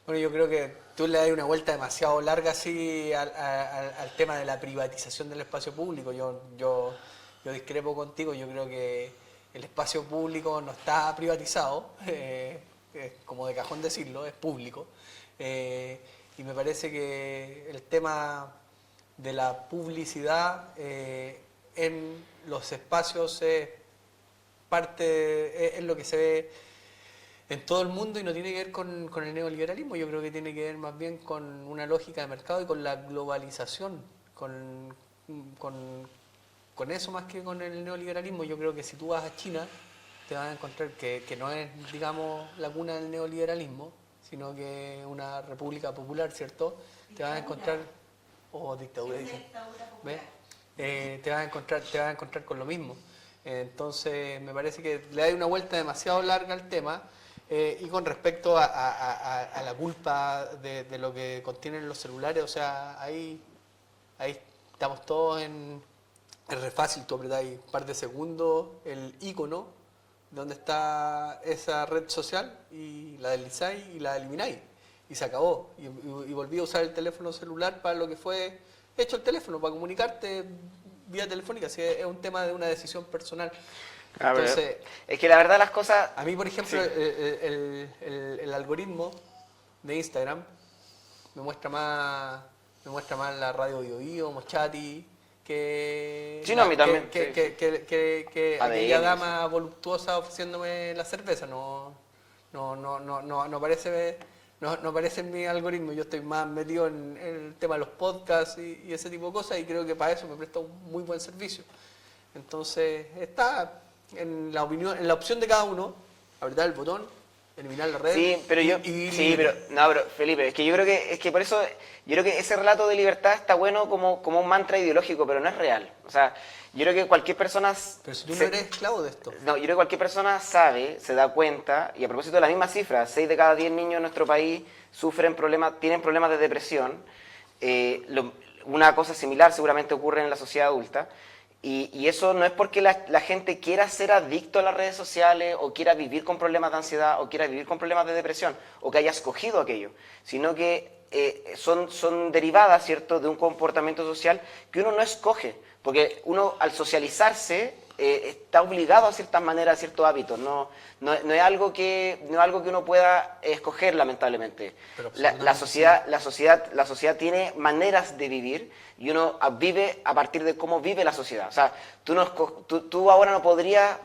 S7: Bueno, yo creo que tú le das una vuelta demasiado larga así al tema de la privatización del espacio público. Yo discrepo contigo, yo creo que el espacio público no está privatizado, es como de cajón decirlo, es público. Y me parece que el tema de la publicidad en los espacios es lo que se ve en todo el mundo y no tiene que ver con el neoliberalismo. Yo creo que tiene que ver más bien con una lógica de mercado y con la globalización, con eso más que con el neoliberalismo. Yo creo que si tú vas a China te vas a encontrar que no es, digamos, la cuna del neoliberalismo, sino que es una república popular, ¿cierto? Te vas a encontrar, o dictadura, dicen, ¿ves? Te vas a encontrar con lo mismo. Entonces me parece que le da una vuelta demasiado larga al tema. Y con respecto a la culpa de lo que contienen los celulares, o sea, ahí estamos todos es re fácil, tú apretás un par de segundos el icono donde está esa red social y la deslizáis y la elimináis y se acabó. Y volví a usar el teléfono celular para lo que fue hecho el teléfono, para comunicarte vía telefónica. Así es un tema de una decisión personal. Entonces,
S5: es que la verdad las cosas...
S7: A mí, por ejemplo,
S5: sí.
S7: el algoritmo de Instagram me muestra más la radio Bio, Mochati, que
S5: Sí, no, a mí también,
S7: que
S5: ADN,
S7: aquella dama voluptuosa ofreciéndome la cerveza. No aparece en mi algoritmo. Yo estoy más metido en el tema de los podcasts y ese tipo de cosas, y creo que para eso me presta un muy buen servicio. Entonces está en la opción de cada uno, apretar el botón, eliminar la red.
S5: Sí, pero pero Felipe, es que yo creo que por eso yo creo que ese relato de libertad está bueno como un mantra ideológico, pero no es real. O sea, yo creo que cualquier persona...
S7: Pero si tú no eres esclavo de esto.
S5: No, yo creo que cualquier persona sabe, se da cuenta, y a propósito de la misma cifra, 6 de cada 10 niños en nuestro país tienen problemas de depresión. Una cosa similar seguramente ocurre en la sociedad adulta. Y eso no es porque la gente quiera ser adicto a las redes sociales o quiera vivir con problemas de ansiedad o quiera vivir con problemas de depresión o que haya escogido aquello, sino que son derivadas, ¿cierto?, de un comportamiento social que uno no escoge, porque uno al socializarse está obligado a ciertas maneras, a ciertos hábitos, no es algo que uno pueda escoger, lamentablemente. La sociedad tiene maneras de vivir y uno vive a partir de cómo vive la sociedad. O sea, tú ahora no podrías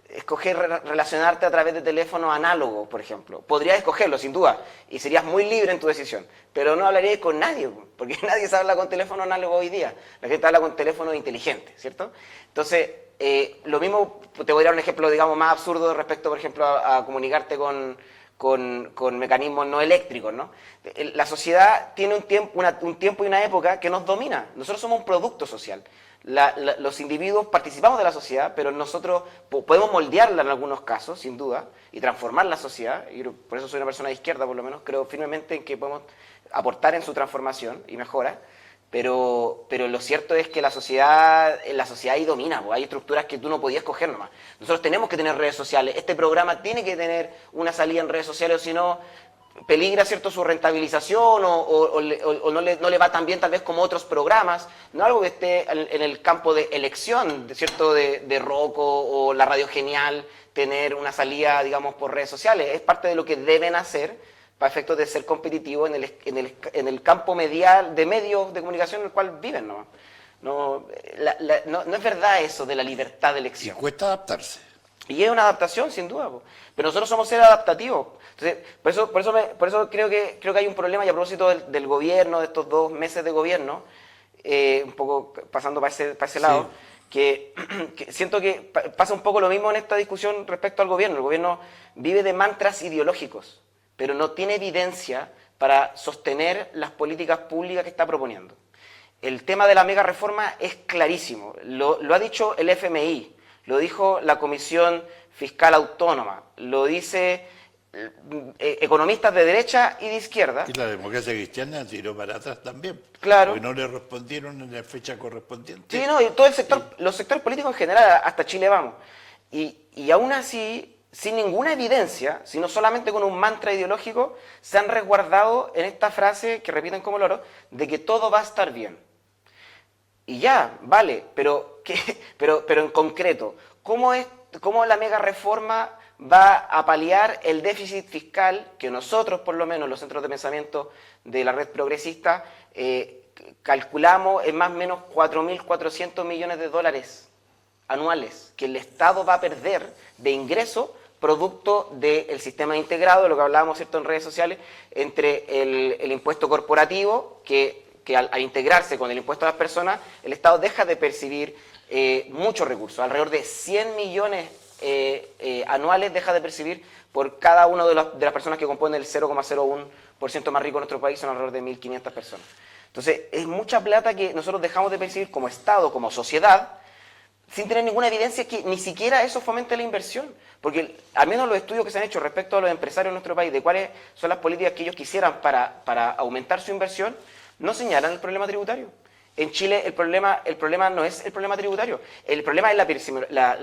S5: escoger relacionarte a través de teléfono análogo, por ejemplo. Podrías escogerlo, sin duda, y serías muy libre en tu decisión, pero no hablarías con nadie, porque nadie se habla con teléfono análogo hoy día. La gente habla con teléfono inteligente, ¿cierto? Entonces, lo mismo, te voy a dar un ejemplo, digamos, más absurdo respecto, por ejemplo, a comunicarte con mecanismos no eléctricos, ¿no? La sociedad tiene un tiempo y una época que nos domina. Nosotros somos un producto social. Los individuos participamos de la sociedad, pero nosotros podemos moldearla en algunos casos, sin duda, y transformar la sociedad. Y por eso soy una persona de izquierda, por lo menos. Creo firmemente en que podemos aportar en su transformación y mejora. Pero lo cierto es que la sociedad ahí domina, pues hay estructuras que tú no podías coger nomás. Nosotros tenemos que tener redes sociales, este programa tiene que tener una salida en redes sociales, o si no, peligra, ¿cierto?, su rentabilización o no le va tan bien tal vez como otros programas, no algo que esté en el campo de elección, ¿cierto?, de Rocco o la Radio Genial, tener una salida, digamos, por redes sociales, es parte de lo que deben hacer para efectos de ser competitivos en el campo medial de medios de comunicación en el cual viven, ¿no? No es verdad eso de la libertad de elección.
S6: Y cuesta adaptarse.
S5: Y es una adaptación, sin duda, pero nosotros somos seres adaptativos. Entonces, por eso creo que hay un problema, y a propósito del gobierno, de estos 2 meses de gobierno, un poco pasando para ese lado, que siento que pasa un poco lo mismo en esta discusión respecto al gobierno. El gobierno vive de mantras ideológicos, pero no tiene evidencia para sostener las políticas públicas que está proponiendo. El tema de la mega reforma es clarísimo, lo ha dicho el FMI, lo dijo la Comisión Fiscal Autónoma, lo dice economistas de derecha y de izquierda.
S6: Y la democracia cristiana tiró para atrás también.
S5: Claro.
S6: Porque no le respondieron en la fecha correspondiente.
S5: Sí, no, y todo el sector, los sectores políticos en general, hasta Chile vamos. Y aún así, sin ninguna evidencia, sino solamente con un mantra ideológico, se han resguardado en esta frase que repiten como loro, de que todo va a estar bien. Y ya, vale, pero en concreto, ¿cómo la mega reforma va a paliar el déficit fiscal que nosotros, por lo menos, los centros de pensamiento de la red progresista, calculamos en más o menos 4.400 millones de dólares anuales que el Estado va a perder de ingreso producto del sistema integrado, lo que hablábamos, ¿cierto?, en redes sociales, entre el impuesto corporativo, que al integrarse con el impuesto a las personas, el Estado deja de percibir muchos recursos, alrededor de 100 millones anuales deja de percibir por cada una de las personas que componen el 0,01% más rico de nuestro país, son alrededor de 1.500 personas. Entonces, es mucha plata que nosotros dejamos de percibir como Estado, como sociedad, sin tener ninguna evidencia que ni siquiera eso fomente la inversión. Porque al menos los estudios que se han hecho respecto a los empresarios en nuestro país, de cuáles son las políticas que ellos quisieran para aumentar su inversión, no señalan el problema tributario. En Chile el problema no es el problema tributario, el problema es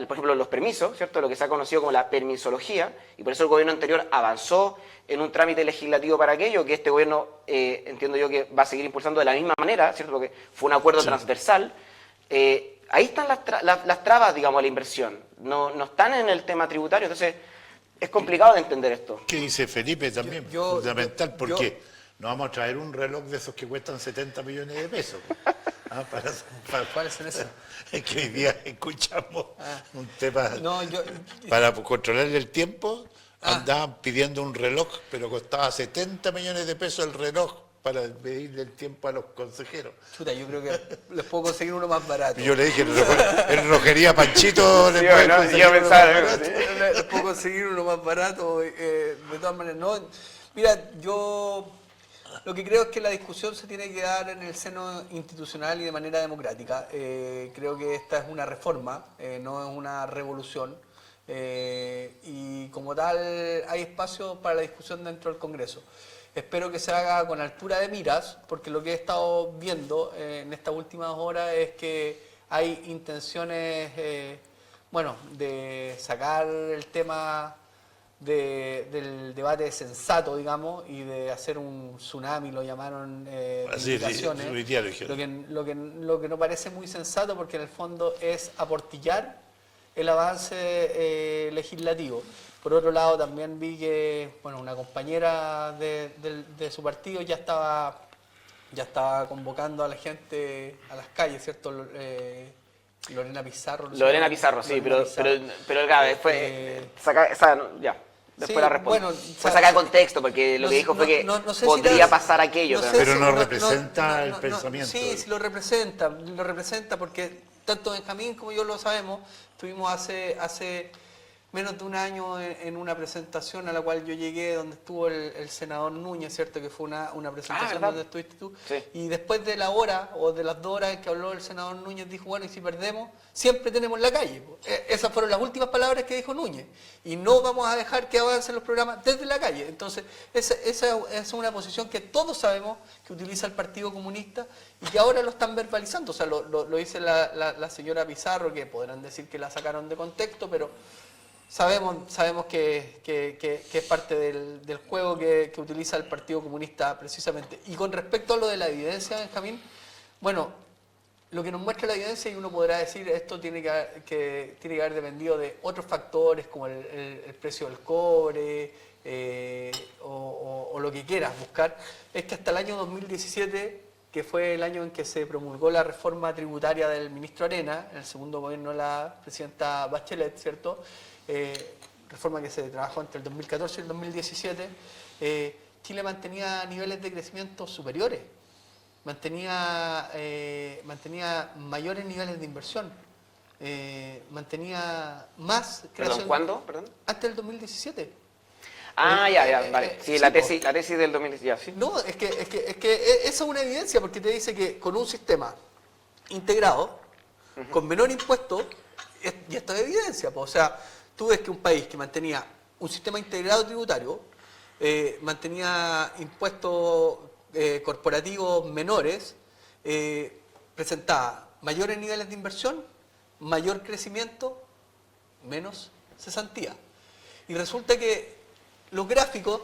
S5: por ejemplo, los permisos, ¿cierto?, lo que se ha conocido como la permisología, y por eso el gobierno anterior avanzó en un trámite legislativo para aquello, que este gobierno, entiendo yo, que va a seguir impulsando de la misma manera, ¿cierto?, porque fue un acuerdo transversal. Ahí están las trabas, digamos, a la inversión, no están en el tema tributario, entonces es complicado de entender esto.
S6: ¿Qué dice Felipe también? Fundamental, porque nos vamos a traer un reloj de esos que cuestan 70 millones de pesos.
S7: ¿Cuáles son esos?
S6: Es que hoy día escuchamos un tema para controlar el tiempo, andaban pidiendo un reloj, pero costaba 70 millones de pesos el reloj para medirle el tiempo a los consejeros.
S7: Chuta, yo creo que les puedo conseguir uno más barato.
S6: Yo le dije, en relojería Panchito
S5: sí, yo pensaba,
S7: les puedo conseguir uno más barato, de todas maneras. No, mira, yo lo que creo es que la discusión se tiene que dar en el seno institucional y de manera democrática. Creo que esta es una reforma, no es una revolución. Y como tal hay espacio para la discusión dentro del Congreso. Espero que se haga con altura de miras, porque lo que he estado viendo en estas últimas horas es que hay intenciones, de sacar el tema del debate sensato, digamos, y de hacer un tsunami, lo llamaron, de indicaciones. Lo que no parece muy sensato, porque en el fondo es aportillar el avance legislativo. Por otro lado, también vi que una compañera de su partido ya estaba convocando a la gente a las calles, ¿cierto? Lorena Pizarro.
S5: Lorena Pizarro, sí, pero después después la respondo. Fue sacada de contexto, porque lo que dijo fue que podría pasar aquello.
S6: Pero no representa el pensamiento.
S7: Sí, lo representa porque tanto Benjamín como yo lo sabemos. Estuvimos hace menos de un año en una presentación a la cual yo llegué, donde estuvo el senador Núñez, ¿cierto? Que fue una presentación donde estuviste tú. Sí. Y después de la hora, o de las 2 horas en que habló el senador Núñez, dijo, bueno, y si perdemos, siempre tenemos la calle. Esas fueron las últimas palabras que dijo Núñez. Y no vamos a dejar que avancen los programas desde la calle. Entonces, esa es una posición que todos sabemos que utiliza el Partido Comunista y que ahora lo están verbalizando. O sea, lo dice la señora Pizarro, que podrán decir que la sacaron de contexto, pero sabemos que es parte del juego que utiliza el Partido Comunista precisamente. Y con respecto a lo de la evidencia, Benjamín, lo que nos muestra la evidencia, y uno podrá decir, esto tiene que haber dependido de otros factores como el precio del cobre o lo que quieras buscar, es que hasta el año 2017, que fue el año en que se promulgó la reforma tributaria del ministro Arena, en el segundo gobierno de la presidenta Bachelet, ¿cierto?, reforma que se trabajó entre el 2014 y el 2017, Chile mantenía niveles de crecimiento superiores, mantenía mayores niveles de inversión, mantenía más creación.
S5: ¿Perdón, cuándo? ¿Perdón?
S7: Antes del 2017.
S5: Vale. Sí, la tesis del 2017, ¿sí?
S7: No, es que esa es una evidencia, porque te dice que con un sistema integrado, con menor impuesto, y esto es evidencia, o sea, tú ves que un país que mantenía un sistema integrado tributario, mantenía impuestos corporativos menores, presentaba mayores niveles de inversión, mayor crecimiento, menos cesantía. Y resulta que los gráficos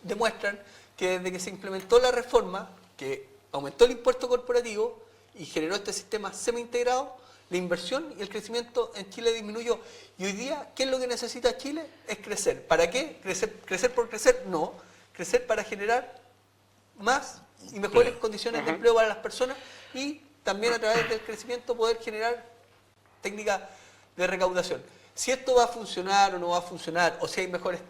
S7: demuestran que desde que se implementó la reforma, que aumentó el impuesto corporativo y generó este sistema semi-integrado, la inversión y el crecimiento en Chile disminuyó. Y hoy día, ¿qué es lo que necesita Chile? Es crecer. ¿Para qué? ¿Crecer por crecer? No. Crecer para generar más y mejores condiciones de empleo para las personas y también a través del crecimiento poder generar técnicas de recaudación. Si esto va a funcionar o no va a funcionar, o si hay mejores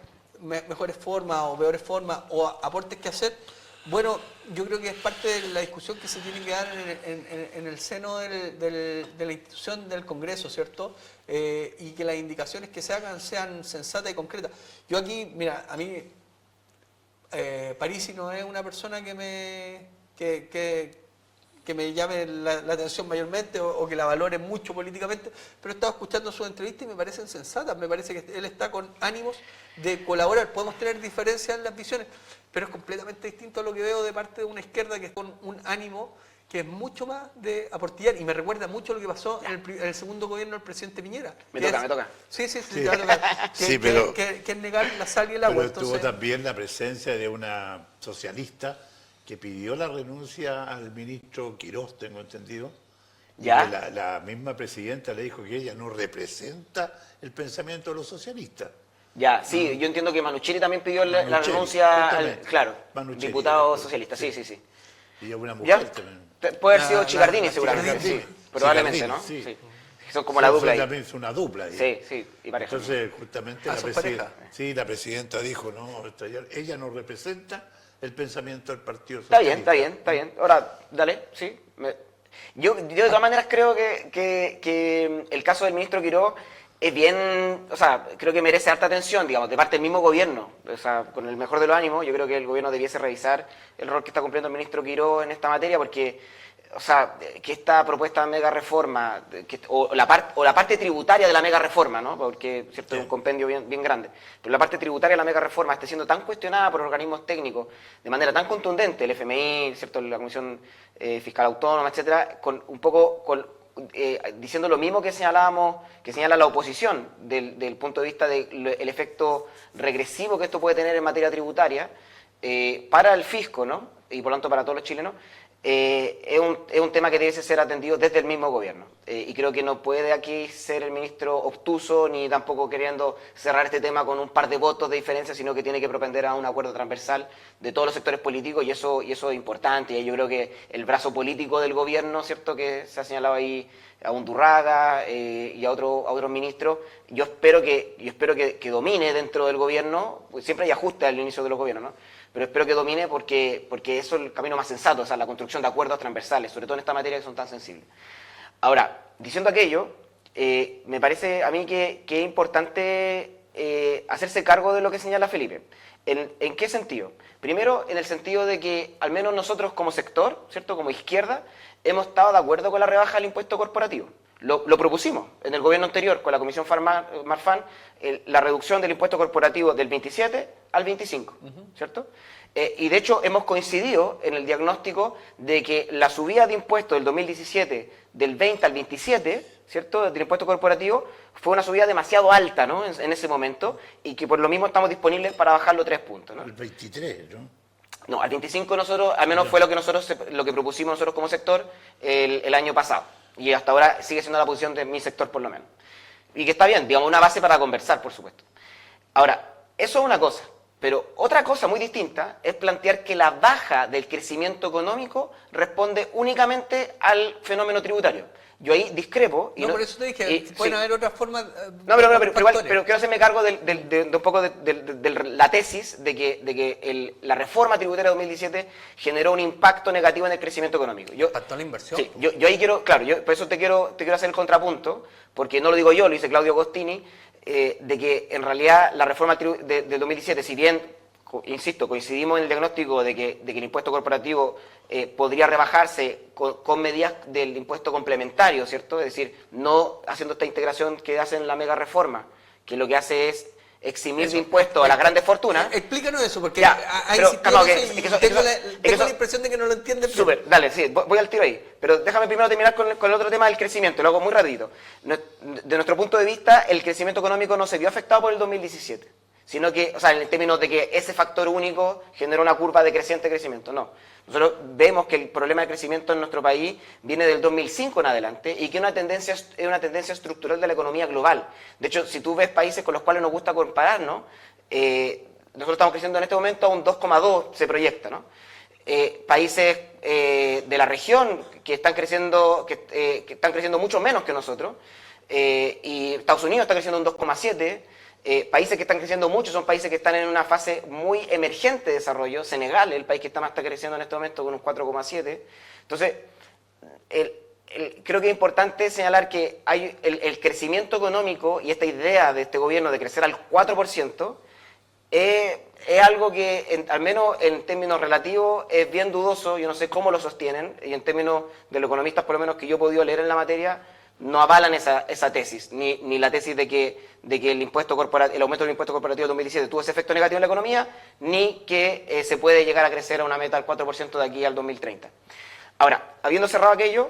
S7: formas o peores formas o aportes que hacer, bueno, yo creo que es parte de la discusión que se tiene que dar en el seno de la institución del Congreso, ¿cierto? Y que las indicaciones que se hagan sean sensatas y concretas. Yo aquí, mira, a mí Parisi no es una persona que me llame la atención mayormente o que la valore mucho políticamente, pero he estado escuchando sus entrevistas y me parecen sensatas, me parece que él está con ánimos de colaborar. Podemos tener diferencias en las visiones, pero es completamente distinto a lo que veo de parte de una izquierda que es con un ánimo que es mucho más de aportillar, y me recuerda mucho lo que pasó en el segundo gobierno del presidente Piñera.
S5: Me toca.
S7: Sí, te va a tocar. Que es negar la sal y el agua.
S6: Pero estuvo también la presencia de una socialista que pidió la renuncia al ministro Quirós, tengo entendido.
S5: ¿Ya?
S6: Y que la misma presidenta le dijo que ella no representa el pensamiento de los socialistas.
S5: Ya, sí, yo entiendo que Manuchelli también pidió la
S6: Manuchelli,
S5: renuncia al,
S6: justamente.
S5: claro,
S6: Manuchelli,
S5: diputado
S6: sí.
S5: socialista, sí.
S6: Y es una
S5: ¿Ya?
S6: mujer también.
S5: Puede haber sido Chicardini seguramente,
S6: Chicardini.
S5: sí, probablemente,
S6: Chicardini,
S5: ¿no?
S6: sí.
S5: Son como la dupla ahí.
S6: También es una dupla ahí.
S5: Sí, y pareja.
S6: Entonces, justamente
S7: son pareja.
S6: la presidenta dijo, no, ella no representa el pensamiento del Partido
S5: Está
S6: Socialista.
S5: bien. Ahora, dale, sí. Yo de todas maneras creo que el caso del ministro Quirós es bien, o sea, creo que merece harta atención, digamos, de parte del mismo gobierno. O sea, con el mejor de los ánimos, yo creo que el gobierno debiese revisar el rol que está cumpliendo el ministro Quirós en esta materia, porque, o sea, que esta propuesta de mega reforma, o la parte tributaria de la mega reforma, ¿no? Porque, cierto, es un compendio bien grande, pero la parte tributaria de la mega reforma esté siendo tan cuestionada por organismos técnicos de manera tan contundente, el FMI, cierto, la Comisión Fiscal Autónoma, etcétera, diciendo lo mismo que señala la oposición del punto de vista del efecto regresivo que esto puede tener en materia tributaria para el fisco, ¿no? Y por lo tanto para todos los chilenos, es un tema que debe ser atendido desde el mismo gobierno. Y creo que no puede aquí ser el ministro obtuso ni tampoco queriendo cerrar este tema con un par de votos de diferencia, sino que tiene que propender a un acuerdo transversal de todos los sectores políticos, y eso es importante. Y yo creo que el brazo político del gobierno, ¿cierto?, que se ha señalado ahí a Undurraga y a otros ministros, yo espero que domine dentro del gobierno, pues siempre hay ajustes al inicio de los gobiernos, ¿no? Pero espero que domine porque eso es el camino más sensato, o sea, la construcción de acuerdos transversales, sobre todo en esta materia que son tan sensibles. Ahora, diciendo aquello, me parece a mí que es importante hacerse cargo de lo que señala Felipe. ¿En qué sentido? Primero, en el sentido de que al menos nosotros como sector, ¿cierto?, como izquierda, hemos estado de acuerdo con la rebaja del impuesto corporativo. Lo propusimos en el gobierno anterior con la Comisión Marfan, la reducción del impuesto corporativo del 27 al 25, ¿cierto? Y de hecho hemos coincidido en el diagnóstico de que la subida de impuestos del 2017 del 20 al 27, ¿cierto?, del impuesto corporativo, fue una subida demasiado alta, ¿no?, en ese momento, y que por lo mismo estamos disponibles para bajarlo 3 puntos, ¿no?
S6: El 23, ¿no?
S5: No, al 25 nosotros, al menos fue lo que propusimos nosotros como sector el año pasado. Y hasta ahora sigue siendo la posición de mi sector por lo menos. Y que está bien, digamos, una base para conversar, por supuesto. Ahora, eso es una cosa. Pero otra cosa muy distinta es plantear que la baja del crecimiento económico responde únicamente al fenómeno tributario. Yo ahí discrepo.
S7: No, por eso te dije, pueden haber otras formas.
S5: No, pero quiero hacerme cargo de un poco de la tesis de que la reforma tributaria de 2017 generó un impacto negativo en el crecimiento económico.
S7: ¿Impactó la inversión?
S5: Sí, yo ahí quiero, claro, por eso te quiero hacer el contrapunto, porque no lo digo yo, lo dice Claudio Agostini, de que en realidad la reforma del 2017, si bien, insisto, coincidimos en el diagnóstico de que el impuesto corporativo podría rebajarse con medidas del impuesto complementario, ¿cierto? Es decir, no haciendo esta integración que hacen la mega reforma, que lo que hace es eximir de impuestos a las grandes fortunas.
S7: Explícanos eso, porque
S5: tengo
S7: la impresión de que no lo entienden.
S5: Súper, dale, sí, voy al tiro ahí. Pero déjame primero terminar con el otro tema del crecimiento, lo hago muy rapidito. De nuestro punto de vista, el crecimiento económico no se vio afectado por el 2017, sino que, o sea, en términos de que ese factor único generó una curva de creciente crecimiento, no. Nosotros vemos que el problema de crecimiento en nuestro país viene del 2005 en adelante y que es una tendencia estructural de la economía global. De hecho, si tú ves países con los cuales nos gusta compararnos, nosotros estamos creciendo en este momento a un 2,2 se proyecta, ¿no? países de la región que están creciendo mucho menos que nosotros, y Estados Unidos está creciendo un 2,7%. Países que están creciendo mucho son países que están en una fase muy emergente de desarrollo. Senegal, el país que más está creciendo en este momento, con un 4,7%. Entonces, creo que es importante señalar que hay el crecimiento económico y esta idea de este gobierno de crecer al 4% es algo que, al menos en términos relativos, es bien dudoso. Yo no sé cómo lo sostienen, y en términos de los economistas, por lo menos que yo he podido leer en la materia, no avalan esa tesis, ni la tesis de que el aumento del impuesto corporativo de 2017 tuvo ese efecto negativo en la economía, ni que se puede llegar a crecer a una meta del 4% de aquí al 2030. Ahora, habiendo cerrado aquello,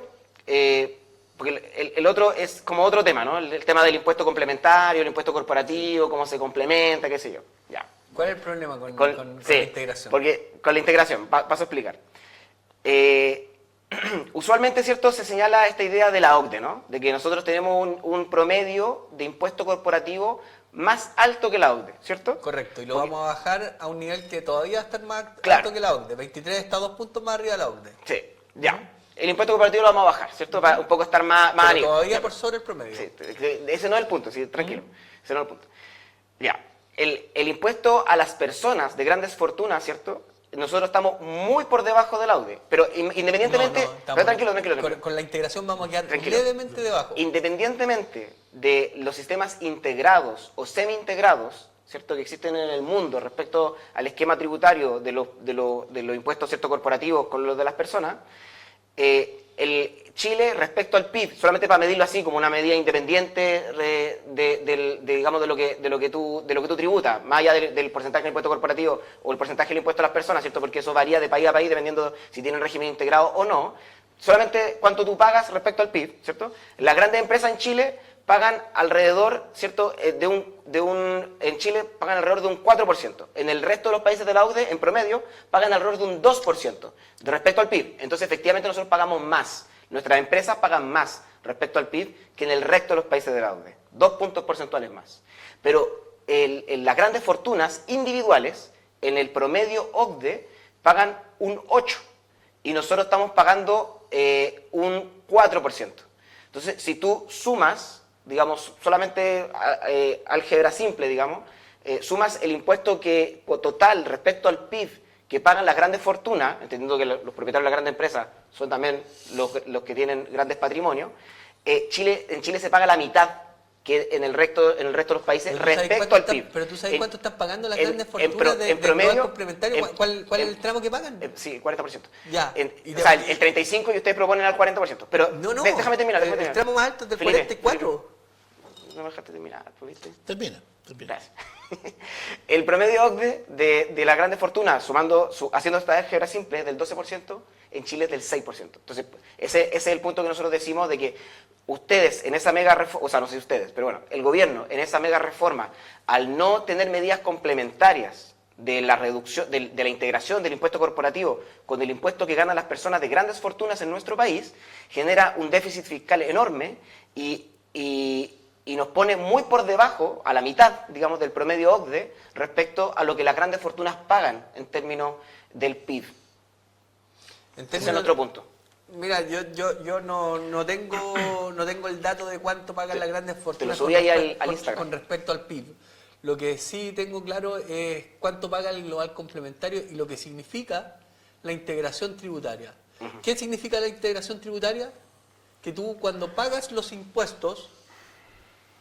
S5: porque el otro es como otro tema, ¿no? El tema del impuesto complementario, el impuesto corporativo, cómo se complementa, qué sé yo. Ya.
S7: ¿Cuál es el problema con
S5: sí,
S7: la integración?
S5: Porque con la integración, paso a explicar. Usualmente, ¿cierto?, se señala esta idea de la OCDE, ¿no? De que nosotros tenemos un promedio de impuesto corporativo más alto que la OCDE, ¿cierto?
S7: Correcto, y lo vamos a bajar a un nivel que todavía está más
S5: Claro.
S7: alto que la OCDE. 23 está 2 puntos más arriba de la OCDE.
S5: Sí, ya. El impuesto corporativo lo vamos a bajar, ¿cierto? Para un poco estar más
S7: Pero
S5: a nivel.
S7: todavía
S5: Ya,
S7: por sobre el promedio.
S5: sí, ese no es el punto, sí, tranquilo. Ese no es el punto. Ya. El impuesto a las personas de grandes fortunas, ¿cierto? Nosotros estamos muy por debajo de la OCDE, pero independientemente... pero tranquilo.
S7: Con la integración vamos a quedar
S5: Tranquilo.
S7: levemente debajo.
S5: Independientemente de los sistemas integrados o semi-integrados, ¿cierto?, que existen en el mundo respecto al esquema tributario de los impuestos, ¿cierto?, corporativos con los de las personas, Chile, respecto al PIB, solamente para medirlo así como una medida independiente digamos, de lo que tú tributas, más allá del porcentaje del impuesto corporativo o el porcentaje del impuesto a las personas, ¿cierto?, porque eso varía de país a país dependiendo si tienen régimen integrado o no, solamente cuánto tú pagas respecto al PIB, ¿cierto? Las grandes empresas en Chile pagan alrededor, ¿cierto?, en Chile pagan alrededor de un 4%. En el resto de los países de la OCDE, en promedio, pagan alrededor de un 2% de respecto al PIB. Entonces, efectivamente, nosotros pagamos más. Nuestras empresas pagan más respecto al PIB que en el resto de los países de la OCDE. 2 puntos porcentuales más. Pero las grandes fortunas individuales, en el promedio OCDE, pagan un 8%. Y nosotros estamos pagando un 4%. Entonces, si tú sumas, digamos, solamente álgebra simple, digamos, sumas el impuesto total respecto al PIB que pagan las grandes fortunas, entendiendo que los propietarios de las grandes empresas son también los que tienen grandes patrimonios, en Chile se paga la mitad que en el resto de los países respecto al PIB.
S7: Pero tú sabes cuánto están pagando las grandes fortunas
S5: en promedio,
S7: complementario. ¿Cuál es el tramo que pagan?
S5: Sí, el 40%.
S7: Ya.
S5: O sea, el 35% y ustedes proponen al 40%. Pero
S7: No.
S5: déjame terminar.
S7: El tramo más alto es del
S5: Felipe,
S7: 44%.
S5: No me dejaste terminar, ¿viste?
S6: Termina.
S5: Gracias. El promedio OCDE de las grandes fortunas, haciendo esta álgebra simple, es del 12%, en Chile es del 6%. Entonces, ese es el punto que nosotros decimos de que ustedes en esa mega reforma, o sea, no sé ustedes, pero bueno, el gobierno en esa mega reforma, al no tener medidas complementarias de la reducción, de la integración del impuesto corporativo con el impuesto que ganan las personas de grandes fortunas en nuestro país, genera un déficit fiscal enorme y nos pone muy por debajo, a la mitad, digamos, del promedio OCDE respecto a lo que las grandes fortunas pagan en términos del PIB. Ese es otro punto.
S7: Mira, yo no tengo el dato de cuánto pagan las grandes fortunas.
S5: Te lo subí ahí al Instagram.
S7: Con respecto al PIB. Lo que sí tengo claro es cuánto paga el global complementario y lo que significa la integración tributaria. ¿Qué significa la integración tributaria? Que tú cuando pagas los impuestos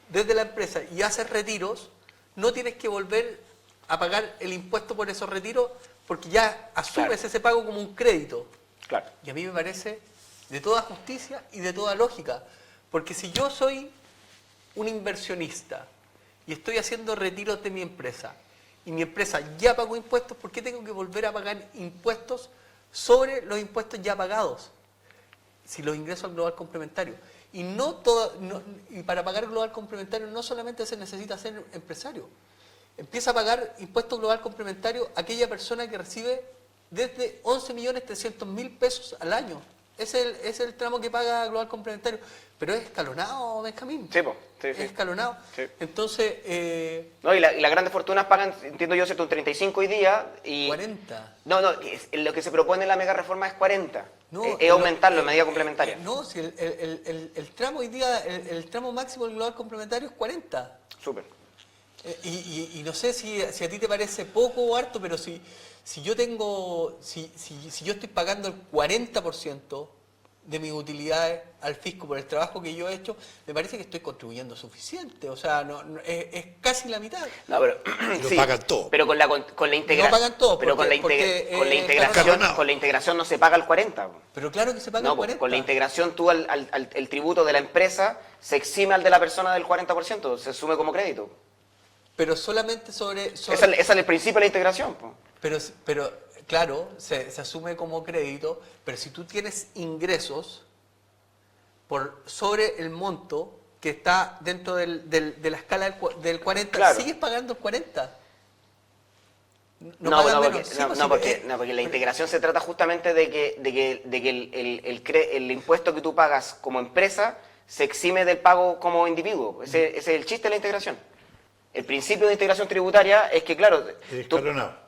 S7: desde la empresa y haces retiros, no tienes que volver a pagar el impuesto por esos retiros porque ya asumes ese pago como un crédito.
S5: Claro.
S7: Y a mí me parece de toda justicia y de toda lógica. Porque si yo soy un inversionista y estoy haciendo retiros de mi empresa y mi empresa ya pagó impuestos, ¿por qué tengo que volver a pagar impuestos sobre los impuestos ya pagados? Si los ingreso al global complementario. Y y para pagar global complementario no solamente se necesita ser empresario. Empieza a pagar impuesto global complementario aquella persona que recibe desde 11.300.000 pesos al año es el tramo que paga Global Complementario. Pero es escalonado, Benjamín.
S5: Sí, po. Sí.
S7: Es escalonado.
S5: Sí.
S7: Entonces...
S5: No, y las grandes fortunas pagan, entiendo yo, ¿cierto? Un 35 hoy día y...
S7: 40.
S5: No, lo que se propone en la mega reforma es 40.
S7: No,
S5: Es aumentarlo en medida complementaria.
S7: No, si el tramo hoy día, el tramo máximo del Global Complementario es 40.
S5: Súper.
S7: Y no sé si a ti te parece poco o harto, pero si yo tengo, si yo estoy pagando el 40% de mis utilidades al fisco por el trabajo que yo he hecho, me parece que estoy contribuyendo suficiente. O sea, es casi la mitad.
S5: No, pero
S6: Lo pagan todo.
S5: Pero con la integración.
S7: No pagan todo,
S5: Pero
S7: porque
S5: con la integración no se paga el 40.
S7: Pero claro que se paga
S5: No,
S7: el 40.
S5: con la integración tú el tributo de la empresa se exime al de la persona del 40%, se asume como crédito.
S7: Pero solamente sobre...
S5: Ese es el principio de la integración. Po.
S7: Pero claro, se asume como crédito, pero si tú tienes ingresos sobre el monto que está dentro de la escala del 40,
S5: Claro.
S7: sigues pagando el 40.
S5: No,
S7: pagas menos.
S5: porque la integración se trata justamente de que el impuesto que tú pagas como empresa se exime del pago como individuo. Ese es el chiste de la integración. El principio de integración tributaria es que, claro,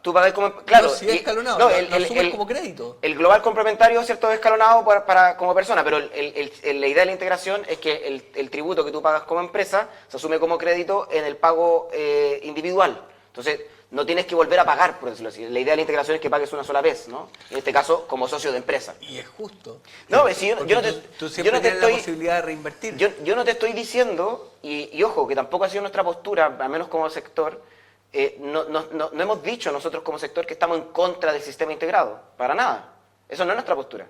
S5: tú pagas como... Claro,
S7: No, sí es escalonado,
S5: no,
S7: lo asumes como crédito.
S5: El global complementario, ¿cierto?, es escalonado para como persona, pero la idea de la integración es que el tributo que tú pagas como empresa se asume como crédito en el pago individual. Entonces, no tienes que volver a pagar, por decirlo así. La idea de la integración es que pagues una sola vez, ¿no? En este caso, como socio de empresa.
S7: Y es justo.
S5: No, si yo no te,
S7: tú
S5: yo
S7: siempre
S5: no te
S7: tienes
S5: estoy...
S7: la posibilidad de reinvertir.
S5: Yo no te estoy diciendo, y ojo, que tampoco ha sido nuestra postura, al menos como sector, no hemos dicho nosotros como sector que estamos en contra del sistema integrado, para nada. Eso no es nuestra postura.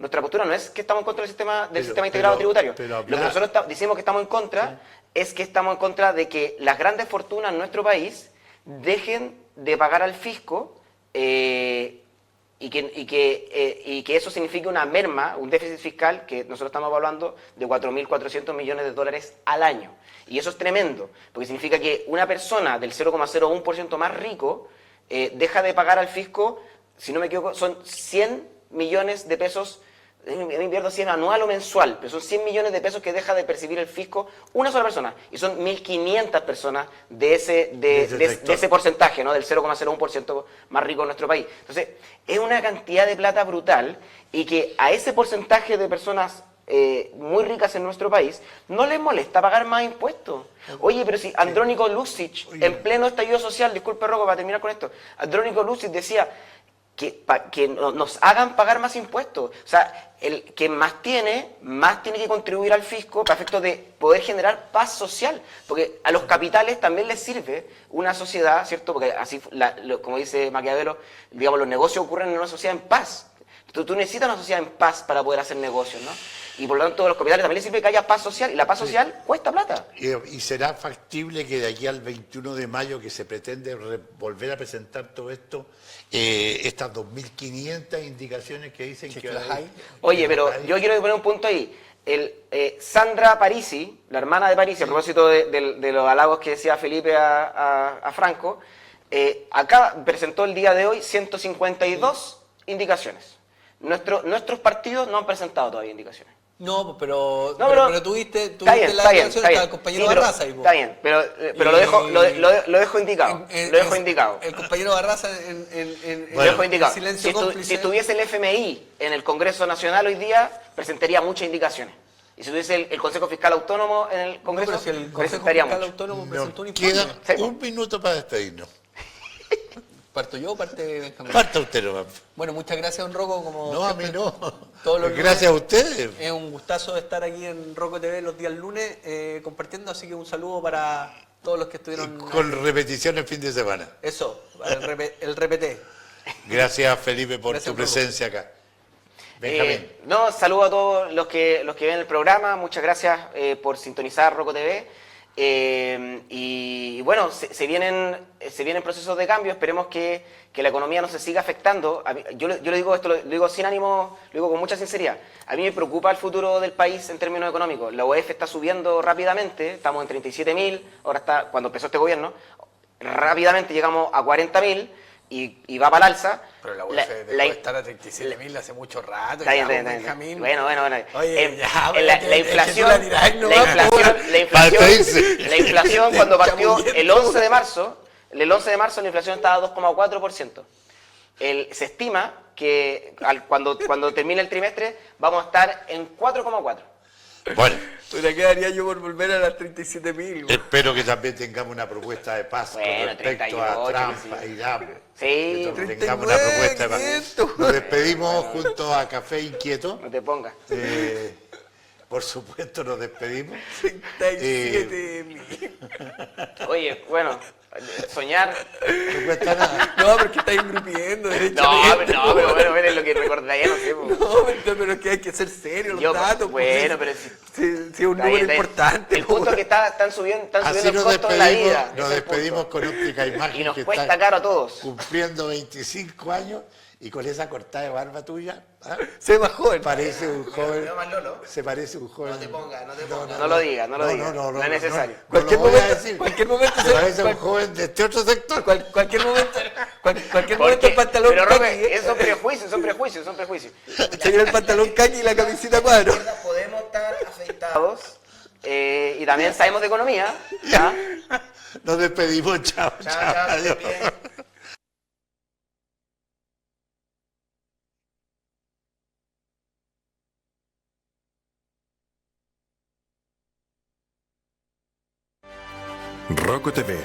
S5: Nuestra postura no es que estamos en contra del sistema integrado tributario. Lo que nosotros decimos que estamos en contra es que estamos en contra de que las grandes fortunas en nuestro país dejen de pagar al fisco y que eso signifique una merma, un déficit fiscal que nosotros estamos evaluando de 4.400 millones de dólares al año. Y eso es tremendo, porque significa que una persona del 0,01% más rico deja de pagar al fisco, si no me equivoco, son 100 millones de pesos. Me invierto si es anual o mensual, pero son 100 millones de pesos que deja de percibir el fisco una sola persona. Y son 1.500 personas de ese porcentaje, ¿no? Del 0,01% más rico en nuestro país. Entonces, es una cantidad de plata brutal y que a ese porcentaje de personas muy ricas en nuestro país no les molesta pagar más impuestos. Oye, pero si Andrónico Lucic, en pleno estallido social, disculpe Rocco, para terminar con esto, Andrónico Lucic decía que nos hagan pagar más impuestos. O sea, el que más tiene que contribuir al fisco para efectos de poder generar paz social. Porque a los capitales también les sirve una sociedad, ¿cierto? Porque así, como dice Maquiavelo, digamos, los negocios ocurren en una sociedad en paz. Tú necesitas una sociedad en paz para poder hacer negocios, ¿no? Y por lo tanto, a los capitales también les sirve que haya paz social, y la paz social cuesta plata.
S6: ¿Y será factible que de aquí al 21 de mayo, que se pretende volver a presentar todo esto, estas 2.500 indicaciones que dicen que
S7: las hay?
S5: Oye, pero yo quiero poner un punto ahí. Sandra Parisi, la hermana de Parisi, a propósito de los halagos que decía Felipe a Franco, acá presentó el día de hoy 152 indicaciones. Nuestros partidos no han presentado todavía indicaciones.
S7: No, pero tuviste
S5: está bien,
S7: la declaración hasta el compañero Barraza.
S5: Está bien, pero lo dejo indicado.
S7: El compañero Barraza
S5: Lo dejo indicado.
S7: silencio
S5: Si estuviese el FMI en el Congreso Nacional hoy día, presentaría muchas indicaciones. Y si tuviese el Consejo Fiscal Autónomo en el Congreso,
S7: pero si el Consejo
S5: presentaría
S7: Fiscal
S5: mucho.
S7: Autónomo presentó un informe.
S6: Queda un minuto para despedirnos.
S7: ¿Parto yo o parte Benjamín?
S6: Parta usted nomás.
S7: Bueno, muchas gracias, don Rocco. Como
S6: No, a
S7: siempre,
S6: mí no.
S7: todos los
S6: Gracias a ustedes.
S7: Es un gustazo estar aquí en Rocco TV los días lunes compartiendo, así que un saludo para todos los que estuvieron...
S6: Con repetición el fin de semana.
S7: Eso, el RPT.
S6: Gracias, Felipe, por
S7: Gracias,
S6: tu presencia acá. Benjamín.
S5: Saludo a todos los que ven el programa. Muchas gracias por sintonizar Rocco TV. Y bueno, se vienen procesos de cambio. Esperemos que la economía no se siga afectando. Yo le digo esto, lo digo sin ánimo, lo digo con mucha sinceridad. A mí me preocupa el futuro del país en términos económicos. La UEF está subiendo rápidamente, estamos en 37.000, ahora está, cuando empezó este gobierno, rápidamente llegamos a 40.000. y va para el alza.
S7: Pero la UF dejó de estar a 37.000 hace mucho rato.
S5: Está bien,
S7: ya,
S5: está bien,
S7: Benjamín.
S5: Bueno.
S7: Oye, ya,
S5: la inflación,
S7: la dirás, no va,
S5: la inflación cuando partió el 11 de marzo, la inflación estaba a 2,4%. Se estima que cuando termine el trimestre vamos a estar en 4,4%.
S6: Bueno,
S7: ¿Qué daría yo por volver a las 37.000?
S6: espero que también tengamos una propuesta de paz con
S5: Bueno,
S6: respecto a
S5: 38,
S6: Trump y Irán.
S5: Sí,
S6: Que tengamos una propuesta de paz.
S7: 39.500.
S6: Nos despedimos junto a Café Inquieto.
S5: no te pongas.
S6: Por supuesto, nos despedimos.
S7: 37.000.
S5: Oye, bueno, soñar.
S6: No cuesta nada.
S7: No, pero es que estáis engrupiendo
S5: No,
S7: derechamente.
S5: pero bueno, es lo que recordaría, no sé.
S7: No, pero es que hay que ser serio los
S5: Yo,
S7: datos.
S5: bueno,
S7: pues,
S5: pero
S7: sí, es un
S5: Está
S7: número
S5: bien, está bien.
S7: importante.
S5: El punto es que están subiendo
S6: Así
S5: el
S6: nos
S5: costo de la vida.
S6: despedimos,
S5: Ese
S6: nos
S5: es el
S6: despedimos
S5: punto.
S6: con Óptica Imagen,
S5: Y nos
S6: que
S5: cuesta
S6: está
S5: caro a todos.
S6: cumpliendo 25 años y con esa cortada de barba tuya, ¿ah?
S7: Se ve más joven.
S6: Parece un joven.
S5: veo más lolo.
S6: Se parece un joven.
S5: No te pongas. No lo digas, no es necesario.
S6: Cualquier momento,
S7: cualquier momento
S6: se parece a un joven de este otro sector.
S7: Cualquier momento el
S5: Porque-
S7: pantalón
S5: pero
S7: caqui.
S5: Roque, son prejuicios.
S7: Se viene el pantalón caqui y la camisita cuadro.
S5: Podemos estar afeitados y también sabemos de economía. ¿Ya?
S6: Nos despedimos, chao. Adiós.
S4: Rocco TV